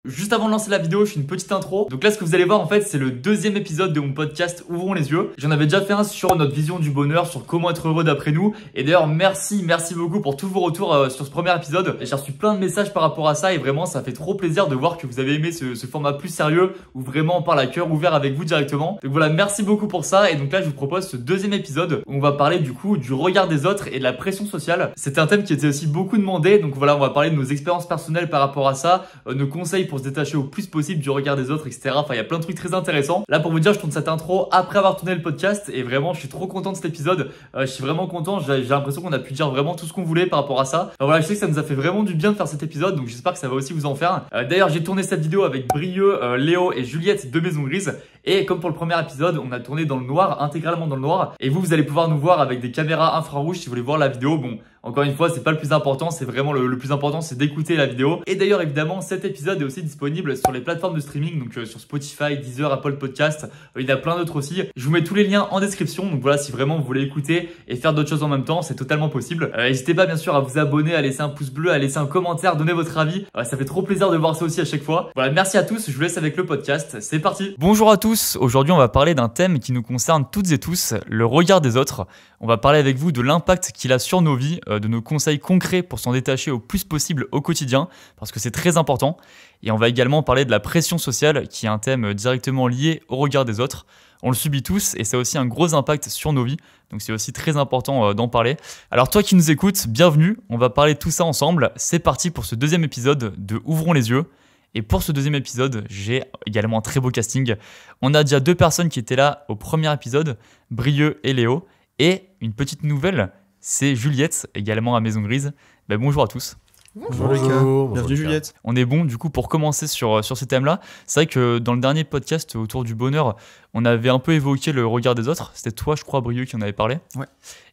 Juste avant de lancer la vidéo, je fais une petite intro. Donc là, ce que vous allez voir, en fait, c'est le deuxième épisode de mon podcast Ouvrons les yeux. J'en avais déjà fait un sur notre vision du bonheur, sur comment être heureux d'après nous. Et d'ailleurs, merci beaucoup pour tous vos retours sur ce premier épisode. J'ai reçu plein de messages par rapport à ça et vraiment, ça fait trop plaisir de voir que vous avez aimé ce format plus sérieux où vraiment on parle à cœur ouvert avec vous directement. Donc voilà, merci beaucoup pour ça. Et donc là, je vous propose ce deuxième épisode où on va parler du coup du regard des autres et de la pression sociale. C'était un thème qui était aussi beaucoup demandé. Donc voilà, on va parler de nos expériences personnelles par rapport à ça, nos conseils pour se détacher au plus possible du regard des autres, etc. Enfin, il y a plein de trucs très intéressants. Là, pour vous dire, je tourne cette intro après avoir tourné le podcast et vraiment, je suis trop content de cet épisode. Je suis vraiment content. J'ai l'impression qu'on a pu dire vraiment tout ce qu'on voulait par rapport à ça. Enfin, voilà, je sais que ça nous a fait vraiment du bien de faire cet épisode, donc j'espère que ça va aussi vous en faire. D'ailleurs, j'ai tourné cette vidéo avec Brieux, Léo et Juliette de Maison Grise. Et comme pour le premier épisode, on a tourné dans le noir, intégralement dans le noir. Et vous allez pouvoir nous voir avec des caméras infrarouges si vous voulez voir la vidéo. Bon, encore une fois, c'est pas le plus important, c'est vraiment le plus important, c'est d'écouter la vidéo. Et d'ailleurs, évidemment, cet épisode est aussi disponible sur les plateformes de streaming, donc sur Spotify, Deezer, Apple Podcast. Il y en a plein d'autres aussi. Je vous mets tous les liens en description. Donc voilà, si vraiment vous voulez écouter et faire d'autres choses en même temps, c'est totalement possible. N'hésitez pas bien sûr à vous abonner, à laisser un pouce bleu, à laisser un commentaire, donner votre avis. Ça fait trop plaisir de voir ça aussi à chaque fois. Voilà, merci à tous. Je vous laisse avec le podcast. C'est parti. Bonjour à tous. Aujourd'hui, on va parler d'un thème qui nous concerne toutes et tous, le regard des autres. On va parler avec vous de l'impact qu'il a sur nos vies, de nos conseils concrets pour s'en détacher au plus possible au quotidien, parce que c'est très important. Et on va également parler de la pression sociale, qui est un thème directement lié au regard des autres. On le subit tous et ça a aussi un gros impact sur nos vies, donc c'est aussi très important d'en parler. Alors toi qui nous écoutes, bienvenue, on va parler de tout ça ensemble. C'est parti pour ce deuxième épisode de Ouvrons les yeux. Et pour ce deuxième épisode, j'ai également un très beau casting. On a déjà deux personnes qui étaient là au premier épisode, Brieux et Léo. Et une petite nouvelle, c'est Juliette, également à Maison Grise. Bonjour à tous. Bonjour Lucas, bienvenue Juliette. On est bon du coup pour commencer sur ce thème-là. C'est vrai que dans le dernier podcast autour du bonheur, on avait un peu évoqué le regard des autres. C'était toi, je crois, Brieux, qui en avait parlé. Ouais.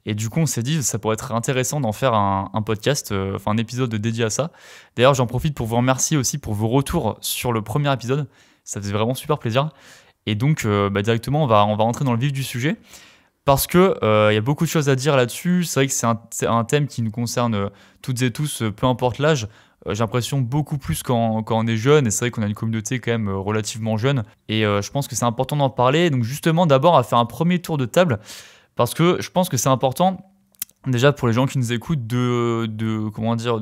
Et du coup, on s'est dit ça pourrait être intéressant d'en faire un podcast, un épisode dédié à ça. D'ailleurs, j'en profite pour vous remercier aussi pour vos retours sur le premier épisode. Ça faisait vraiment super plaisir. Et donc, directement, on va rentrer dans le vif du sujet. Parce que y a beaucoup de choses à dire là-dessus. C'est vrai que c'est un thème qui nous concerne toutes et tous, peu importe l'âge. J'ai l'impression beaucoup plus quand on est jeune. Et c'est vrai qu'on a une communauté quand même relativement jeune. Et je pense que c'est important d'en parler. Donc justement, d'abord, à faire un premier tour de table. Parce que je pense que c'est important, déjà pour les gens qui nous écoutent, de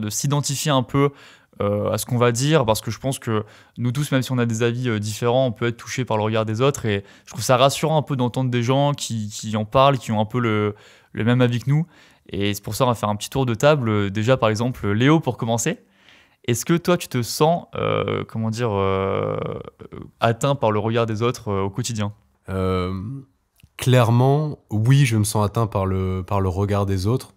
s'identifier un peu à ce qu'on va dire, parce que je pense que nous tous, même si on a des avis différents, on peut être touché par le regard des autres, et je trouve ça rassurant un peu d'entendre des gens qui en parlent, qui ont un peu le même avis que nous, et c'est pour ça qu'on va faire un petit tour de table. Déjà par exemple, Léo, pour commencer, est-ce que toi tu te sens atteint par le regard des autres au quotidien? Clairement, oui, je me sens atteint par le regard des autres,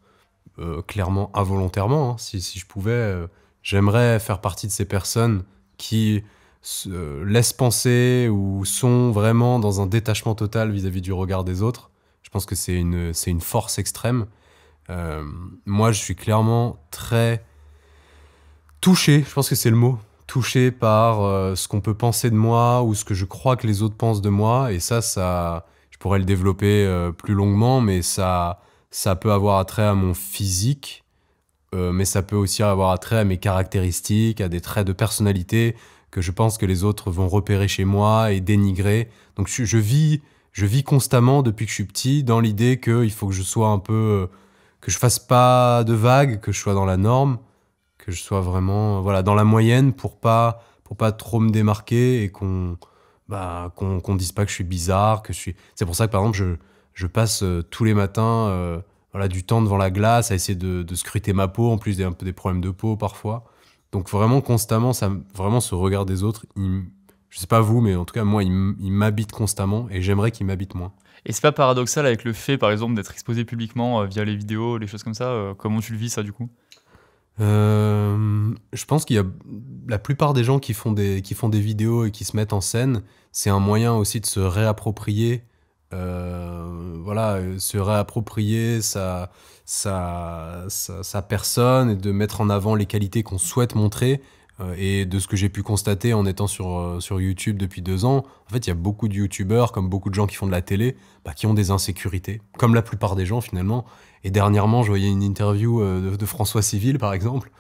clairement involontairement, hein, si je pouvais. J'aimerais faire partie de ces personnes qui se laissent penser ou sont vraiment dans un détachement total vis-à-vis du regard des autres. Je pense que c'est une force extrême. Moi, je suis clairement très touché, je pense que c'est le mot, touché par ce qu'on peut penser de moi ou ce que je crois que les autres pensent de moi. Et ça je pourrais le développer plus longuement, mais ça peut avoir attrait à mon physique. Mais ça peut aussi avoir attrait à mes caractéristiques, à des traits de personnalité que je pense que les autres vont repérer chez moi et dénigrer. Donc je vis constamment depuis que je suis petit dans l'idée qu'il faut que je sois un peu... que je fasse pas de vagues, que je sois dans la norme, que je sois vraiment dans la moyenne pour pas trop me démarquer et qu'on dise pas que je suis bizarre, que je suis... C'est pour ça que par exemple je passe tous les matins... du temps devant la glace, à essayer de scruter ma peau, en plus un peu des problèmes de peau parfois. Donc vraiment constamment, vraiment ce regard des autres, je sais pas vous, mais en tout cas moi, il m'habite constamment et j'aimerais qu'il m'habite moins. Et c'est pas paradoxal avec le fait, par exemple, d'être exposé publiquement via les vidéos, les choses comme ça? Comment tu le vis ça du coup? Je pense qu'il y a la plupart des gens qui font des vidéos et qui se mettent en scène, c'est un moyen aussi de se réapproprier se réapproprier sa personne et de mettre en avant les qualités qu'on souhaite montrer. Et de ce que j'ai pu constater en étant sur YouTube depuis 2 ans, en fait, il y a beaucoup de youtubeurs, comme beaucoup de gens qui font de la télé, qui ont des insécurités, comme la plupart des gens finalement. Et dernièrement, je voyais une interview de François Civil, par exemple,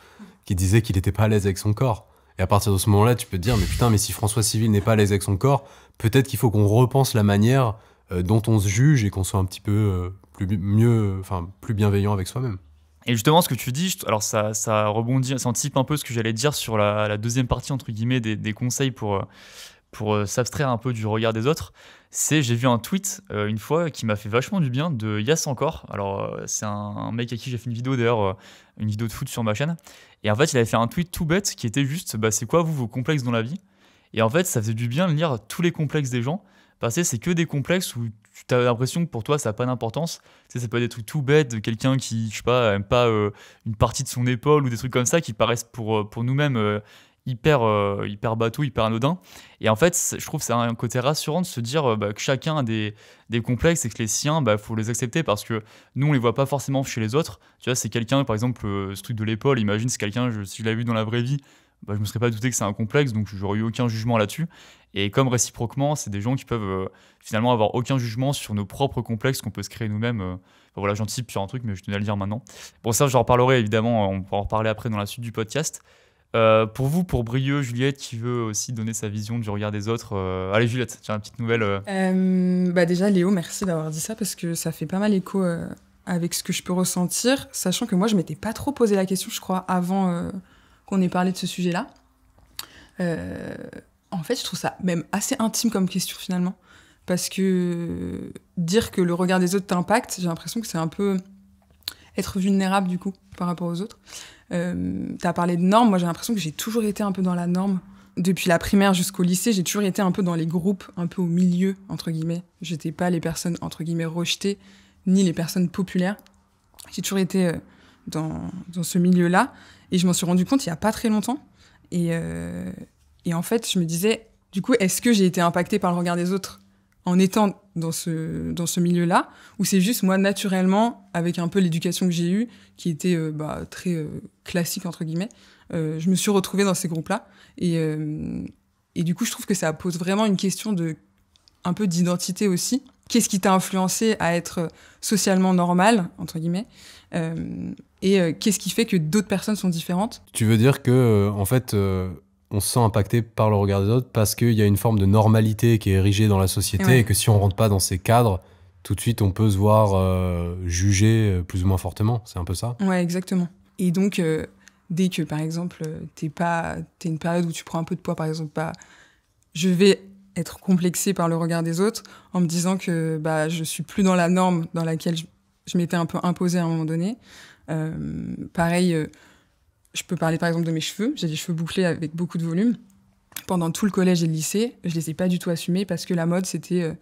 qui disait qu'il n'était pas à l'aise avec son corps. Et à partir de ce moment-là, tu peux te dire, mais putain, mais si François Civil n'est pas à l'aise avec son corps, peut-être qu'il faut qu'on repense la manière dont on se juge et qu'on soit un petit peu plus bienveillant avec soi-même. Et justement, ce que tu dis, alors ça rebondit, ça anticipe un peu ce que j'allais dire sur la deuxième partie, entre guillemets, des conseils pour s'abstraire un peu du regard des autres. J'ai vu un tweet une fois qui m'a fait vachement du bien de Yass encore. Alors, c'est un mec à qui j'ai fait une vidéo, d'ailleurs, une vidéo de foot sur ma chaîne. Et en fait, il avait fait un tweet tout bête qui était juste, c'est quoi, vous, vos complexes dans la vie? Et en fait, ça faisait du bien de lire tous les complexes des gens, parce que c'est que des complexes où tu as l'impression que pour toi, ça n'a pas d'importance. Tu sais, ça peut être des trucs tout bêtes de quelqu'un qui, je sais pas, aime pas une partie de son épaule ou des trucs comme ça qui paraissent pour nous-mêmes hyper bateau, hyper anodin. Et en fait, je trouve que c'est un côté rassurant de se dire que chacun a des complexes et que les siens, faut les accepter parce que nous, on les voit pas forcément chez les autres. Tu vois, c'est quelqu'un, par exemple, ce truc de l'épaule, imagine, c'est quelqu'un, si je l'avais vu dans la vraie vie, je me serais pas douté que c'est un complexe, donc j'aurais eu aucun jugement là-dessus. Et comme réciproquement, c'est des gens qui peuvent finalement avoir aucun jugement sur nos propres complexes qu'on peut se créer nous-mêmes. Voilà, j'anticipe sur un truc, mais je tenais à le dire maintenant. Bon, ça, j'en reparlerai évidemment, on pourra en reparler après dans la suite du podcast. Pour vous, pour Brieux, Juliette, qui veut aussi donner sa vision du regard des autres. Allez, Juliette, tiens, une petite nouvelle. Déjà, Léo, merci d'avoir dit ça parce que ça fait pas mal écho avec ce que je peux ressentir, sachant que moi, je m'étais pas trop posé la question, je crois, avant qu'on ait parlé de ce sujet-là. En fait, je trouve ça même assez intime comme question, finalement. Parce que dire que le regard des autres t'impacte, j'ai l'impression que c'est un peu être vulnérable, du coup, par rapport aux autres. T'as parlé de normes, moi j'ai l'impression que j'ai toujours été un peu dans la norme. Depuis la primaire jusqu'au lycée, j'ai toujours été un peu dans les groupes, un peu au milieu, entre guillemets. J'étais pas les personnes, entre guillemets, rejetées, ni les personnes populaires. J'ai toujours été dans ce milieu-là. Et je m'en suis rendu compte il y a pas très longtemps. Et en fait, je me disais, du coup, est-ce que j'ai été impactée par le regard des autres en étant dans ce milieu-là, ou c'est juste moi, naturellement, avec un peu l'éducation que j'ai eue, qui était très classique, entre guillemets, je me suis retrouvée dans ces groupes-là. Et du coup, je trouve que ça pose vraiment une question un peu d'identité aussi. Qu'est-ce qui t'a influencé à être socialement normal, entre guillemets, et qu'est-ce qui fait que d'autres personnes sont différentes? Tu veux dire que, en fait, on se sent impacté par le regard des autres parce qu'il y a une forme de normalité qui est érigée dans la société et que si on rentre pas dans ces cadres, tout de suite on peut se voir jugé plus ou moins fortement. C'est un peu ça? Ouais, exactement. Et donc, dès que, par exemple, t'es une période où tu prends un peu de poids, par exemple, je vais être complexée par le regard des autres en me disant que je suis plus dans la norme dans laquelle je m'étais un peu imposée à un moment donné. Pareil, je peux parler par exemple de mes cheveux. J'ai des cheveux bouclés avec beaucoup de volume. Pendant tout le collège et le lycée, je les ai pas du tout assumés parce que la mode, c'était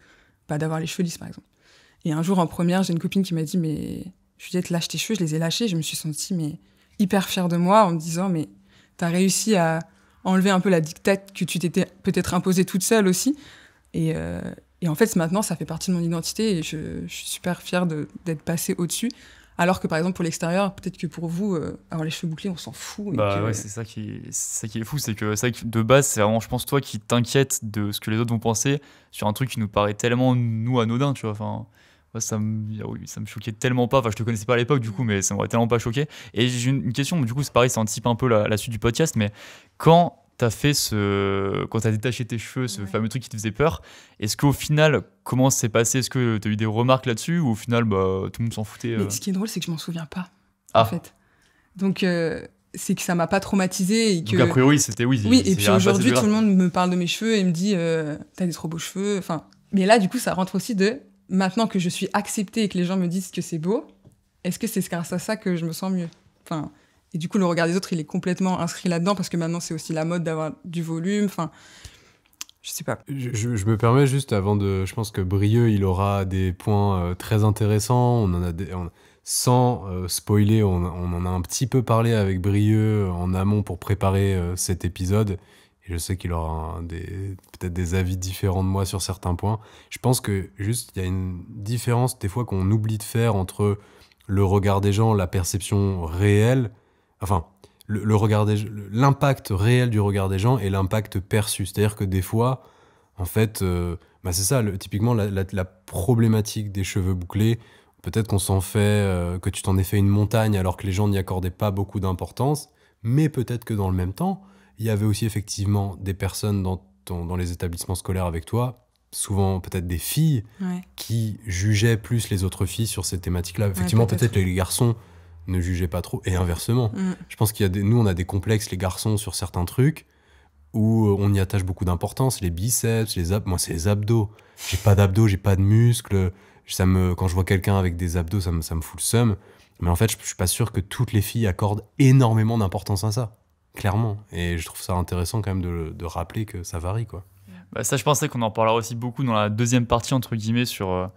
d'avoir les cheveux lisses, par exemple. Et un jour, en première, j'ai une copine qui m'a dit « Mais Juliette, lâche tes cheveux ». Je les ai lâchés. Je me suis sentie hyper fière de moi en me disant « Mais t'as réussi à enlever un peu la dictate que tu t'étais peut-être imposée toute seule aussi ». Et en fait, maintenant, ça fait partie de mon identité et je suis super fière d'être passée au-dessus. Alors que, par exemple, pour l'extérieur, peut-être que pour vous, avoir les cheveux bouclés, on s'en fout. Ouais, c'est ça qui est fou. C'est que de base, c'est vraiment, je pense, toi qui t'inquiètes de ce que les autres vont penser sur un truc qui nous paraît tellement, nous, anodin, tu vois. Enfin, moi, ça me choquait tellement pas. Enfin, je te connaissais pas à l'époque, du coup, mais ça m'aurait tellement pas choqué. Et j'ai une question, du coup, c'est pareil, ça anticipe un peu la suite du podcast, mais quand t'as fait quand t'as détaché tes cheveux, ce fameux truc qui te faisait peur, est-ce qu'au final, comment ça s'est passé? Est-ce que t'as eu des remarques là-dessus ou au final, tout le monde s'en foutait Mais ce qui est drôle, c'est que je m'en souviens pas, en fait. Donc, c'est que ça m'a pas traumatisée. Donc, a priori, c'était oui. Oui, et puis aujourd'hui, tout le monde me parle de mes cheveux et me dit t'as des trop beaux cheveux. Enfin, mais là, du coup, ça rentre aussi maintenant que je suis acceptée et que les gens me disent que c'est beau, est-ce que c'est grâce à ça que je me sens mieux? Enfin. Et du coup, le regard des autres, il est complètement inscrit là-dedans parce que maintenant, c'est aussi la mode d'avoir du volume. Enfin, je sais pas. Je me permets juste je pense que Brieux, il aura des points très intéressants. On en a sans spoiler, on en a un petit peu parlé avec Brieux en amont pour préparer cet épisode. Et je sais qu'il aura peut-être des avis différents de moi sur certains points. Je pense que juste, il y a une différence des fois qu'on oublie de faire entre le regard des gens, la perception réelle. Enfin, l'impact réel du regard des gens et l'impact perçu. C'est-à-dire que des fois, en fait, c'est ça, typiquement la problématique des cheveux bouclés. Peut-être qu'on que tu t'en es fait une montagne alors que les gens n'y accordaient pas beaucoup d'importance, mais peut-être que dans le même temps, Il y avait aussi effectivement des personnes dans les établissements scolaires avec toi, souvent peut-être des filles, Ouais. qui jugeaient plus les autres filles sur ces thématiques-là. Effectivement, peut-être. peut-être les garçons ne jugeaient pas trop, et inversement. Je pense qu'il y a nous, on a des complexes, les garçons, sur certains trucs, où on y attache beaucoup d'importance, les biceps, moi c'est les abdos. J'ai pas d'abdos, j'ai pas de muscles. Quand je vois quelqu'un avec des abdos, ça me fout le seum. Mais en fait, je suis pas sûr que toutes les filles accordent énormément d'importance à ça, clairement. Et je trouve ça intéressant quand même de rappeler que ça varie, quoi. Bah, ça, je pensais qu'on en parlera aussi beaucoup dans la deuxième partie, entre guillemets, sur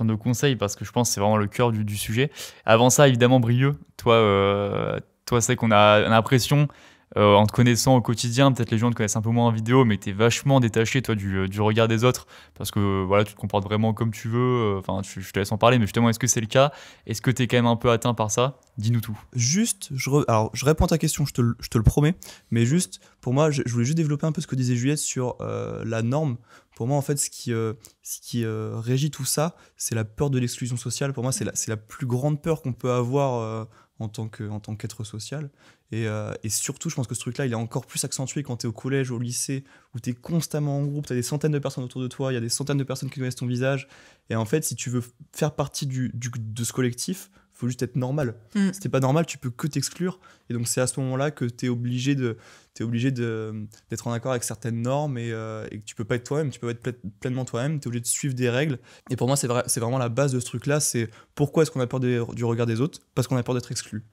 nos conseils, parce que je pense que c'est vraiment le cœur du sujet. Avant ça, évidemment, Brieux, toi c'est qu'on a l'impression, en te connaissant au quotidien, peut-être les gens te connaissent un peu moins en vidéo, mais tu es vachement détaché, toi, du regard des autres, parce que voilà, tu te comportes vraiment comme tu veux. Enfin, je te laisse en parler, mais justement, est-ce que c'est le cas? Est-ce que tu es quand même un peu atteint par ça? Dis-nous tout. Juste, alors je réponds à ta question, je te le promets, mais juste, pour moi, je voulais juste développer un peu ce que disait Juliette sur la norme. Pour moi, en fait, ce qui régit tout ça, c'est la peur de l'exclusion sociale. Pour moi, c'est la plus grande peur qu'on peut avoir en tant qu'être social. Et surtout, je pense que ce truc-là, il est encore plus accentué quand tu es au collège, au lycée, où tu es constamment en groupe, tu as des centaines de personnes autour de toi, il y a des centaines de personnes qui connaissent ton visage. Et en fait, si tu veux faire partie de ce collectif, il faut juste être normal. Si t'es pas normal, tu peux que t'exclure. Et donc, c'est à ce moment-là que t'es obligé d'être en accord avec certaines normes et que tu peux pas être toi-même, tu peux pas être pleinement toi-même, t'es obligé de suivre des règles. Et pour moi, c'est vraiment la base de ce truc-là. C'est pourquoi est-ce qu'on a peur du regard des autres? Parce qu'on a peur d'être exclu.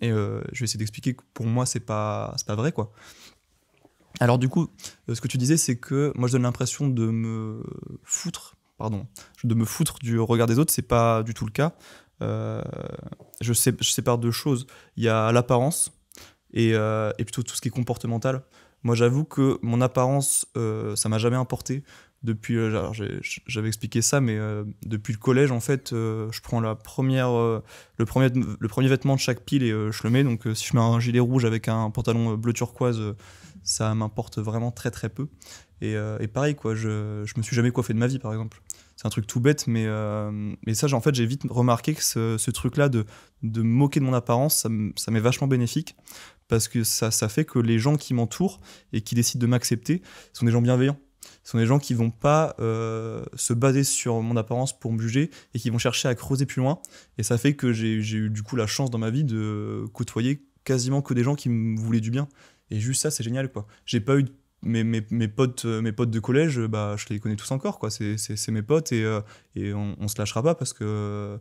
Et je vais essayer d'expliquer que pour moi, c'est pas vrai, quoi. Alors du coup, ce que tu disais, c'est que moi, je donne l'impression de me foutre du regard des autres. C'est pas du tout le cas. Je sépare deux choses. Il y a l'apparence et plutôt tout ce qui est comportemental. Moi, j'avoue que mon apparence, ça m'a jamais importé. Depuis, j'avais expliqué ça, mais depuis le collège, en fait, je prends le premier vêtement de chaque pile et je le mets. Donc, si je mets un gilet rouge avec un pantalon bleu turquoise, ça m'importe vraiment très très peu. Et pareil, quoi, je me suis jamais coiffé de ma vie, par exemple. C'est un truc tout bête, mais ça, en fait, j'ai vite remarqué que ce truc-là de me moquer de mon apparence, ça m'est vachement bénéfique, parce que ça fait que les gens qui m'entourent et qui décident de m'accepter sont des gens bienveillants. Ce sont des gens qui vont pas se baser sur mon apparence pour me juger et qui vont chercher à creuser plus loin. Et ça fait que j'ai eu du coup la chance dans ma vie de côtoyer quasiment que des gens qui me voulaient du bien. Et juste ça, c'est génial, quoi. J'ai pas eu mes potes de collège, bah, je les connais tous encore, quoi. C'est mes potes et on se lâchera pas parce que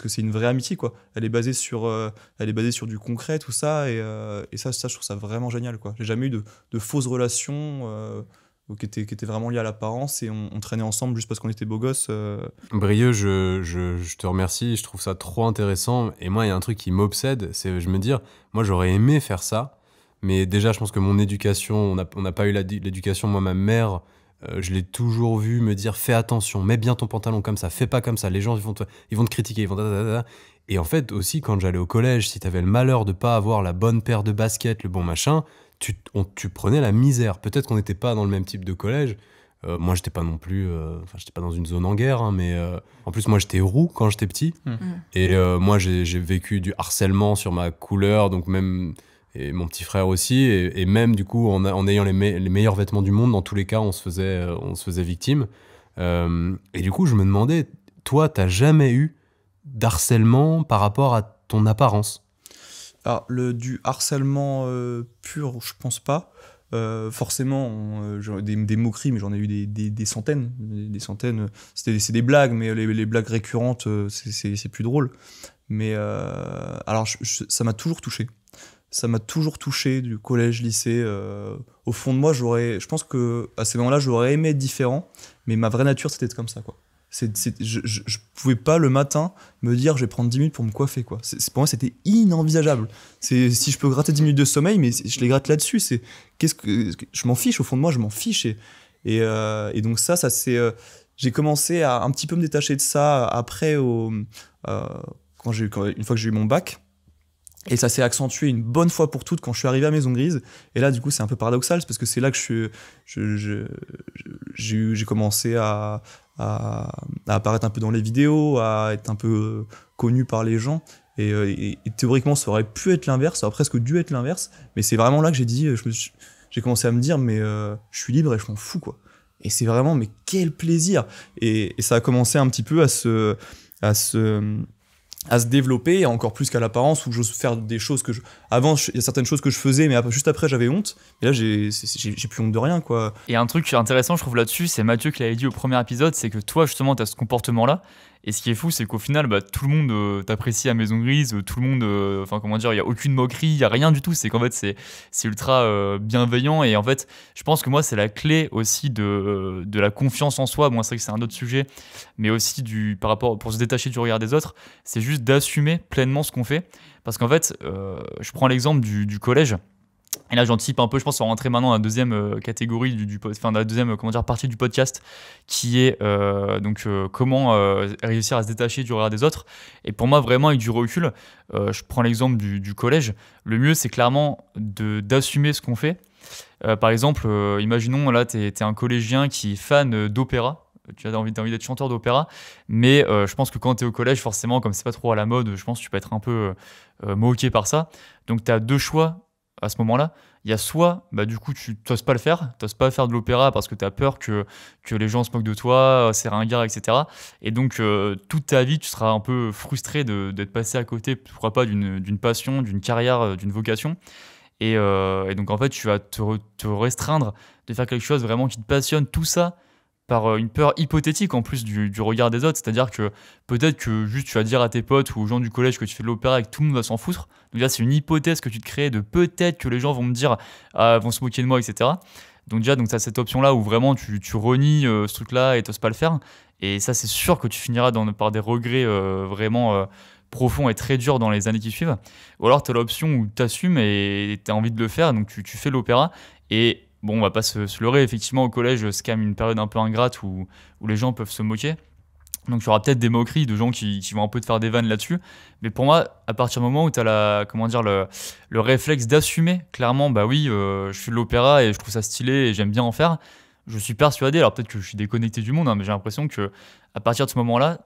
c'est une vraie amitié, quoi. Elle est basée sur du concret, tout ça, et ça, je trouve ça vraiment génial, quoi. J'ai jamais eu de fausses relations qui étaient vraiment liées à l'apparence et on traînait ensemble juste parce qu'on était beaux gosses. Brieux, je te remercie, je trouve ça trop intéressant. Et moi, il y a un truc qui m'obsède, c'est je me dire, moi j'aurais aimé faire ça, mais déjà je pense que mon éducation, on n'a pas eu l'éducation. Moi, ma mère, je l'ai toujours vu me dire, fais attention, mets bien ton pantalon comme ça, fais pas comme ça, les gens ils vont te critiquer, ils vont. Et en fait aussi, quand j'allais au collège, si t'avais le malheur de pas avoir la bonne paire de baskets, le bon machin, tu prenais la misère. Peut-être qu'on n'était pas dans le même type de collège. Moi, j'étais pas non plus... j'étais pas dans une zone en guerre, hein, mais en plus, moi, j'étais roux quand j'étais petit. Et moi, j'ai vécu du harcèlement sur ma couleur, donc même... Et mon petit frère aussi. Et même, du coup, en ayant les meilleurs vêtements du monde, dans tous les cas, on se faisait victime. Et du coup, je me demandais, toi, t'as jamais eu d'harcèlement par rapport à ton apparence? Alors, du harcèlement pur, je pense pas. Forcément, des moqueries, mais j'en ai eu des centaines. Des centaines. C'est des blagues, mais les blagues récurrentes, c'est plus drôle. Mais alors, ça m'a toujours touché. Ça m'a toujours touché, du collège, lycée. Au fond de moi, je pense qu'à ces moments-là, j'aurais aimé être différent, mais ma vraie nature, c'était comme ça, quoi. Je pouvais pas le matin me dire je vais prendre 10 minutes pour me coiffer, quoi. Pour moi, c'était inenvisageable. Si je peux gratter 10 minutes de sommeil, mais je les gratte là-dessus. Je m'en fiche, au fond de moi, je m'en fiche. Et donc ça c'est... j'ai commencé à un petit peu me détacher de ça après, une fois que j'ai eu mon bac. Et ça s'est accentué une bonne fois pour toutes quand je suis arrivé à Maison Grise. Et là, du coup, c'est un peu paradoxal, parce que c'est là que j'ai commencé à apparaître un peu dans les vidéos, à être un peu connu par les gens. Et théoriquement, ça aurait pu être l'inverse, ça aurait presque dû être l'inverse. Mais c'est vraiment là que j'ai dit, j'ai commencé à me dire, mais je suis libre et je m'en fous, quoi. Et c'est vraiment, mais quel plaisir! Et ça a commencé un petit peu à se développer, et encore plus qu'à l'apparence, où j'ose faire des choses que avant, il y a certaines choses que je faisais, mais juste après, j'avais honte. Et là, j'ai plus honte de rien, quoi. Et un truc intéressant, je trouve, là-dessus, c'est Mathieu qui l'avait dit au premier épisode, c'est que toi, justement, tu as ce comportement-là. Et ce qui est fou, c'est qu'au final, tout le monde t'apprécie à Maison Grise, tout le monde, enfin, comment dire, il n'y a aucune moquerie, il n'y a rien du tout. C'est qu'en fait, c'est ultra bienveillant. Et en fait, je pense que moi, c'est la clé aussi de la confiance en soi. Bon, c'est vrai que c'est un autre sujet, mais aussi par rapport, pour se détacher du regard des autres, c'est juste d'assumer pleinement ce qu'on fait. Parce qu'en fait, je prends l'exemple du collège. Et là, j'anticipe un peu, je pense, on va rentrer maintenant dans la deuxième catégorie, dans la deuxième partie du podcast, qui est comment réussir à se détacher du regard des autres. Et pour moi, vraiment, avec du recul, je prends l'exemple du collège. Le mieux, c'est clairement d'assumer ce qu'on fait. Par exemple, imaginons, là, t'es un collégien qui est fan d'opéra. Tu as envie d'être chanteur d'opéra, mais je pense que quand tu es au collège, forcément, comme c'est pas trop à la mode, je pense que tu peux être un peu moqué par ça. Donc, tu as deux choix à ce moment-là. Il y a soit, du coup, tu n'oses pas le faire, tu n'oses pas faire de l'opéra parce que tu as peur que les gens se moquent de toi, c'est ringard, etc. Et donc, toute ta vie, tu seras un peu frustré d'être passé à côté, pourquoi pas, d'une passion, d'une carrière, d'une vocation. Et donc, en fait, tu vas te restreindre de faire quelque chose vraiment qui te passionne, tout ça, par une peur hypothétique en plus du regard des autres, c'est-à-dire que peut-être que juste tu vas dire à tes potes ou aux gens du collège que tu fais de l'opéra et que tout le monde va s'en foutre. Donc là, c'est une hypothèse que tu te crées de peut-être que les gens vont me dire vont se moquer de moi, etc. Donc déjà, tu as cette option-là où vraiment tu renies ce truc-là et t'oses pas le faire. Et ça, c'est sûr que tu finiras par des regrets vraiment profonds et très durs dans les années qui suivent. Ou alors tu as l'option où tu assumes et tu as envie de le faire, donc tu fais l'opéra. Et bon, on va pas se leurrer, effectivement, au collège, c'est quand même une période un peu ingrate où les gens peuvent se moquer. Donc il y aura peut-être des moqueries de gens qui vont un peu te faire des vannes là-dessus. Mais pour moi, à partir du moment où tu as le réflexe d'assumer, clairement, oui, je fais de l'opéra et je trouve ça stylé et j'aime bien en faire, je suis persuadé, alors peut-être que je suis déconnecté du monde, mais j'ai l'impression que à partir de ce moment-là,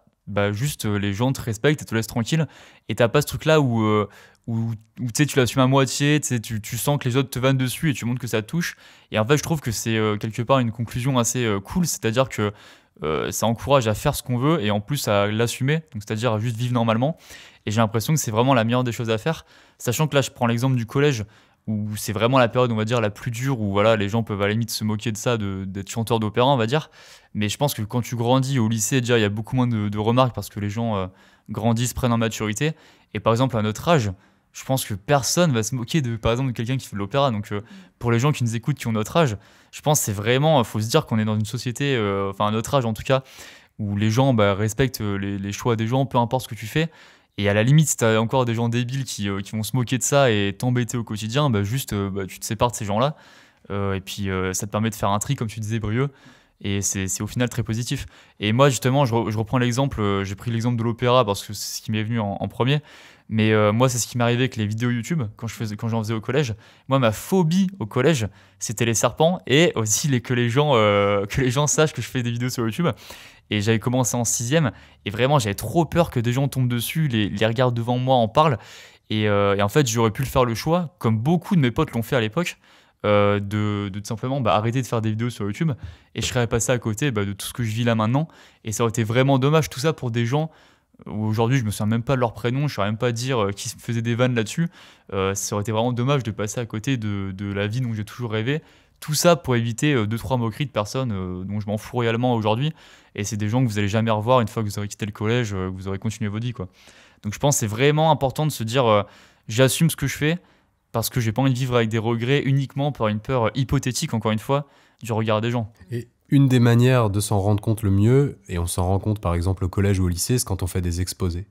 juste les gens te respectent et te laissent tranquille. Et t'as pas ce truc-là où tu l'assumes à moitié, tu sens que les autres te vannent dessus et tu montres que ça te touche. Et en fait, je trouve que c'est quelque part une conclusion assez cool, c'est-à-dire que ça encourage à faire ce qu'on veut et en plus à l'assumer, donc c'est-à-dire à juste vivre normalement. Et j'ai l'impression que c'est vraiment la meilleure des choses à faire, sachant que là, je prends l'exemple du collège, où c'est vraiment la période, on va dire, la plus dure, où voilà, les gens peuvent à la limite se moquer de ça, d'être chanteur d'opéra, on va dire. Mais je pense que quand tu grandis au lycée, déjà, il y a beaucoup moins de remarques parce que les gens grandissent, prennent en maturité. Et par exemple, à notre âge, je pense que personne va se moquer par exemple, de quelqu'un qui fait de l'opéra. Donc, pour les gens qui nous écoutent, qui ont notre âge, je pense que c'est vraiment, faut se dire qu'on est dans une société, à notre âge en tout cas, où les gens respectent les choix des gens, peu importe ce que tu fais. Et à la limite, si t'as encore des gens débiles qui vont se moquer de ça et t'embêter au quotidien, tu te sépares de ces gens-là. Et puis, ça te permet de faire un tri, comme tu disais, Brieux. Et c'est au final très positif. Et moi, justement, je reprends l'exemple, j'ai pris l'exemple de l'opéra parce que c'est ce qui m'est venu en premier. Mais moi, c'est ce qui m'est arrivé avec les vidéos YouTube quand j'en faisais au collège. Moi, ma phobie au collège, c'était les serpents et aussi que les gens sachent que je fais des vidéos sur YouTube. Et j'avais commencé en 6e et vraiment, j'avais trop peur que des gens tombent dessus, les regardent devant moi, en parlent. Et en fait, j'aurais pu le faire le choix, comme beaucoup de mes potes l'ont fait à l'époque, de tout simplement arrêter de faire des vidéos sur YouTube et je serais passé à côté de tout ce que je vis là maintenant. Et ça aurait été vraiment dommage, tout ça pour des gens où aujourd'hui je me souviens même pas de leur prénom, je ne saurais même pas dire qui faisait des vannes là-dessus. Ça aurait été vraiment dommage de passer à côté de la vie dont j'ai toujours rêvé. Tout ça pour éviter 2-3 moqueries de personnes dont je m'en fous réellement aujourd'hui. Et c'est des gens que vous allez jamais revoir une fois que vous aurez quitté le collège, que vous aurez continué votre vie, quoi. Donc je pense que c'est vraiment important de se dire j'assume ce que je fais parce que j'ai pas envie de vivre avec des regrets uniquement par une peur hypothétique, encore une fois, du regard des gens. Et une des manières de s'en rendre compte le mieux, et on s'en rend compte par exemple au collège ou au lycée, c'est quand on fait des exposés.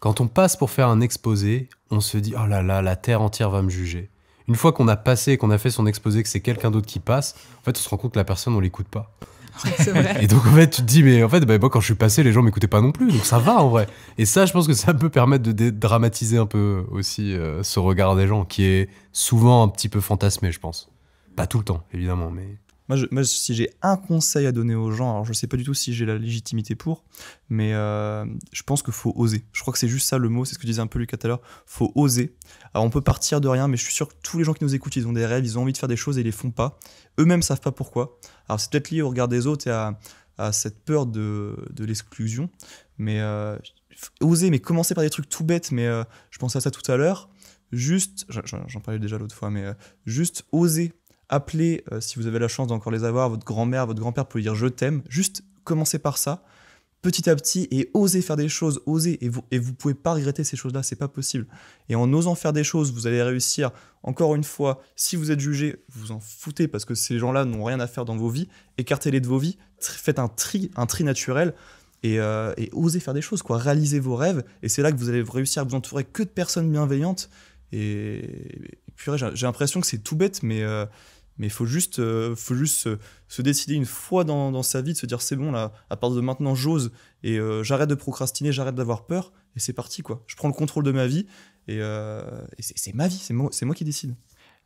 Quand on passe pour faire un exposé, on se dit « Oh là là, la terre entière va me juger ». Une fois qu'on a passé, qu'on a fait son exposé, que c'est quelqu'un d'autre qui passe, en fait, on se rend compte que la personne, on l'écoute pas. C'est vrai. Et donc, en fait, tu te dis, mais en fait, moi, quand je suis passé, les gens m'écoutaient pas non plus, donc ça va, en vrai. Et ça, je pense que ça peut permettre de dédramatiser un peu aussi ce regard des gens, qui est souvent un petit peu fantasmé, je pense. Pas tout le temps, évidemment, mais... Moi, si j'ai un conseil à donner aux gens, alors je sais pas du tout si j'ai la légitimité pour, mais je pense qu'il faut oser. Je crois que c'est juste ça le mot, c'est ce que disait un peu Lucas tout à l'heure. Faut oser. Alors on peut partir de rien, mais je suis sûr que tous les gens qui nous écoutent, ils ont des rêves, ils ont envie de faire des choses et ils les font pas. Eux-mêmes savent pas pourquoi. Alors c'est peut-être lié au regard des autres et à cette peur de l'exclusion, mais oser, mais commencer par des trucs tout bêtes, mais je pensais à ça tout à l'heure. Juste, j'en parlais déjà l'autre fois, mais juste oser appeler, si vous avez la chance d'encore les avoir, votre grand-mère, votre grand-père pour lui dire je t'aime. Juste commencer par ça, petit à petit, et oser faire des choses, oser, et vous pouvez pas regretter ces choses-là, c'est pas possible. Et en osant faire des choses, vous allez réussir. Encore une fois, si vous êtes jugé, vous en foutez parce que ces gens-là n'ont rien à faire dans vos vies. Écartez-les de vos vies, faites un tri naturel. Et osez faire des choses, quoi. Réalisez vos rêves, et c'est là que vous allez réussir à vous entourer que de personnes bienveillantes. Et puis j'ai l'impression que c'est tout bête, mais il faut juste se décider une fois dans sa vie de se dire c'est bon, là, à partir de maintenant j'ose, et j'arrête de procrastiner, j'arrête d'avoir peur, et c'est parti, quoi. Je prends le contrôle de ma vie, et c'est ma vie, c'est moi qui décide.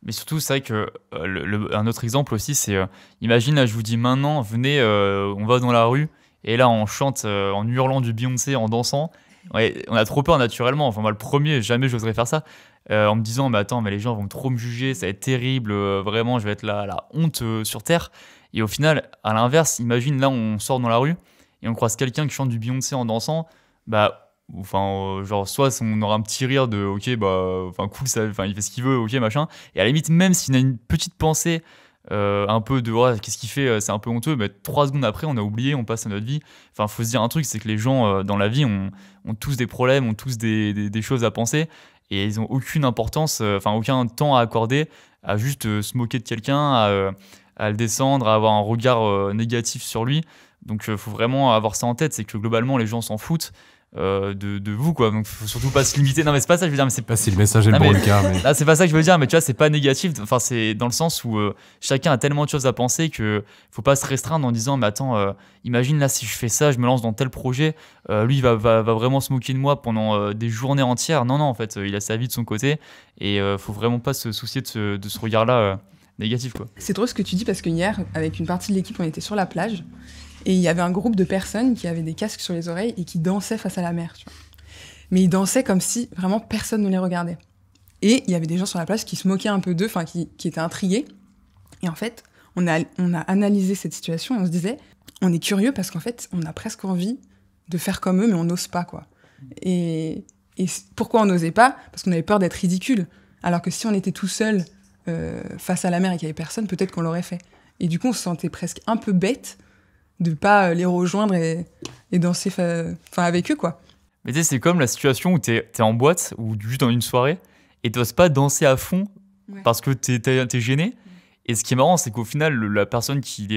Mais surtout, c'est vrai que un autre exemple aussi, c'est imagine, là, je vous dis maintenant, venez, on va dans la rue, et là, on chante en hurlant du Beyoncé, en dansant. Ouais, on a trop peur naturellement. Enfin, moi, le premier, jamais j'oserais faire ça. En me disant, mais attends, mais les gens vont trop me juger, ça va être terrible, vraiment, je vais être la honte sur Terre. Et au final, à l'inverse, imagine, là, on sort dans la rue et on croise quelqu'un qui chante du Beyoncé en dansant. Bah, enfin, genre, soit on aura un petit rire de, ok, bah, enfin, cool, ça, enfin, il fait ce qu'il veut, ok, machin. Et à la limite, même s'il a une petite pensée, un peu de oh, qu'est-ce qu'il fait, c'est un peu honteux, mais 3 secondes après on a oublié, on passe à notre vie. Enfin, faut se dire un truc, c'est que les gens dans la vie ont tous des problèmes, ont tous des choses à penser, et ils ont aucune importance, enfin aucun temps à accorder à juste se moquer de quelqu'un, à le descendre, à avoir un regard négatif sur lui. Donc faut vraiment avoir ça en tête, c'est que globalement les gens s'en foutent de vous, quoi. Donc faut surtout pas se limiter. Non, mais c'est pas ça que je veux dire, mais c'est pas si le message est le bon, le cas, mais là c'est pas ça que je veux dire, mais tu vois, c'est pas négatif. Enfin, c'est dans le sens où chacun a tellement de choses à penser que faut pas se restreindre en disant mais attends, imagine là si je fais ça, je me lance dans tel projet, lui il va vraiment se moquer de moi pendant des journées entières. Non, en fait il a sa vie de son côté, et faut vraiment pas se soucier de ce regard là négatif, quoi. C'est drôle ce que tu dis, parce que hier, avec une partie de l'équipe, on était sur la plage. Et il y avait un groupe de personnes qui avaient des casques sur les oreilles et qui dansaient face à la mer, tu vois. Mais ils dansaient comme si vraiment personne ne les regardait. Et il y avait des gens sur la plage qui se moquaient un peu d'eux, enfin qui étaient intrigués. Et en fait, on a analysé cette situation et on se disait, on est curieux parce qu'en fait, on a presque envie de faire comme eux, mais on n'ose pas, quoi. Et pourquoi on n'osait pas ? Parce qu'on avait peur d'être ridicule. Alors que si on était tout seul face à la mer et qu'il n'y avait personne, peut-être qu'on l'aurait fait. Et du coup, on se sentait presque un peu bête de pas les rejoindre et danser avec eux, quoi. Mais tu sais, c'est comme la situation où t'es en boîte ou juste dans une soirée et t'oses pas danser à fond, ouais, parce que t'es gêné. Et ce qui est marrant, c'est qu'au final, la personne qui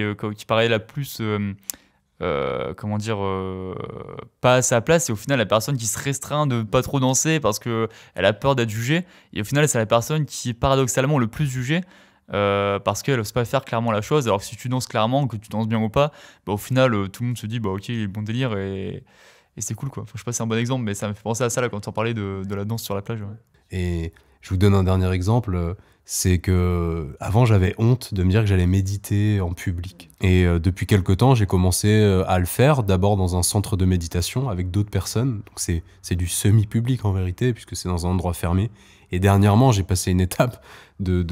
paraît la plus pas à sa place, c'est au final la personne qui se restreint de pas trop danser parce qu'elle a peur d'être jugée. Et au final, c'est la personne qui est paradoxalement le plus jugée, parce qu'elle n'ose pas faire clairement la chose, alors que si tu danses clairement, que tu danses bien ou pas, bah, au final tout le monde se dit bah ok, il est bon délire, et c'est cool, quoi. Enfin, je sais pas si c'est un bon exemple, mais ça me fait penser à ça là quand on parlait de la danse sur la plage, ouais. Et je vous donne un dernier exemple, c'est que avant j'avais honte de me dire que j'allais méditer en public, et depuis quelque temps j'ai commencé à le faire, d'abord dans un centre de méditation avec d'autres personnes, donc c'est du semi-public en vérité puisque c'est dans un endroit fermé. Et dernièrement, j'ai passé une étape de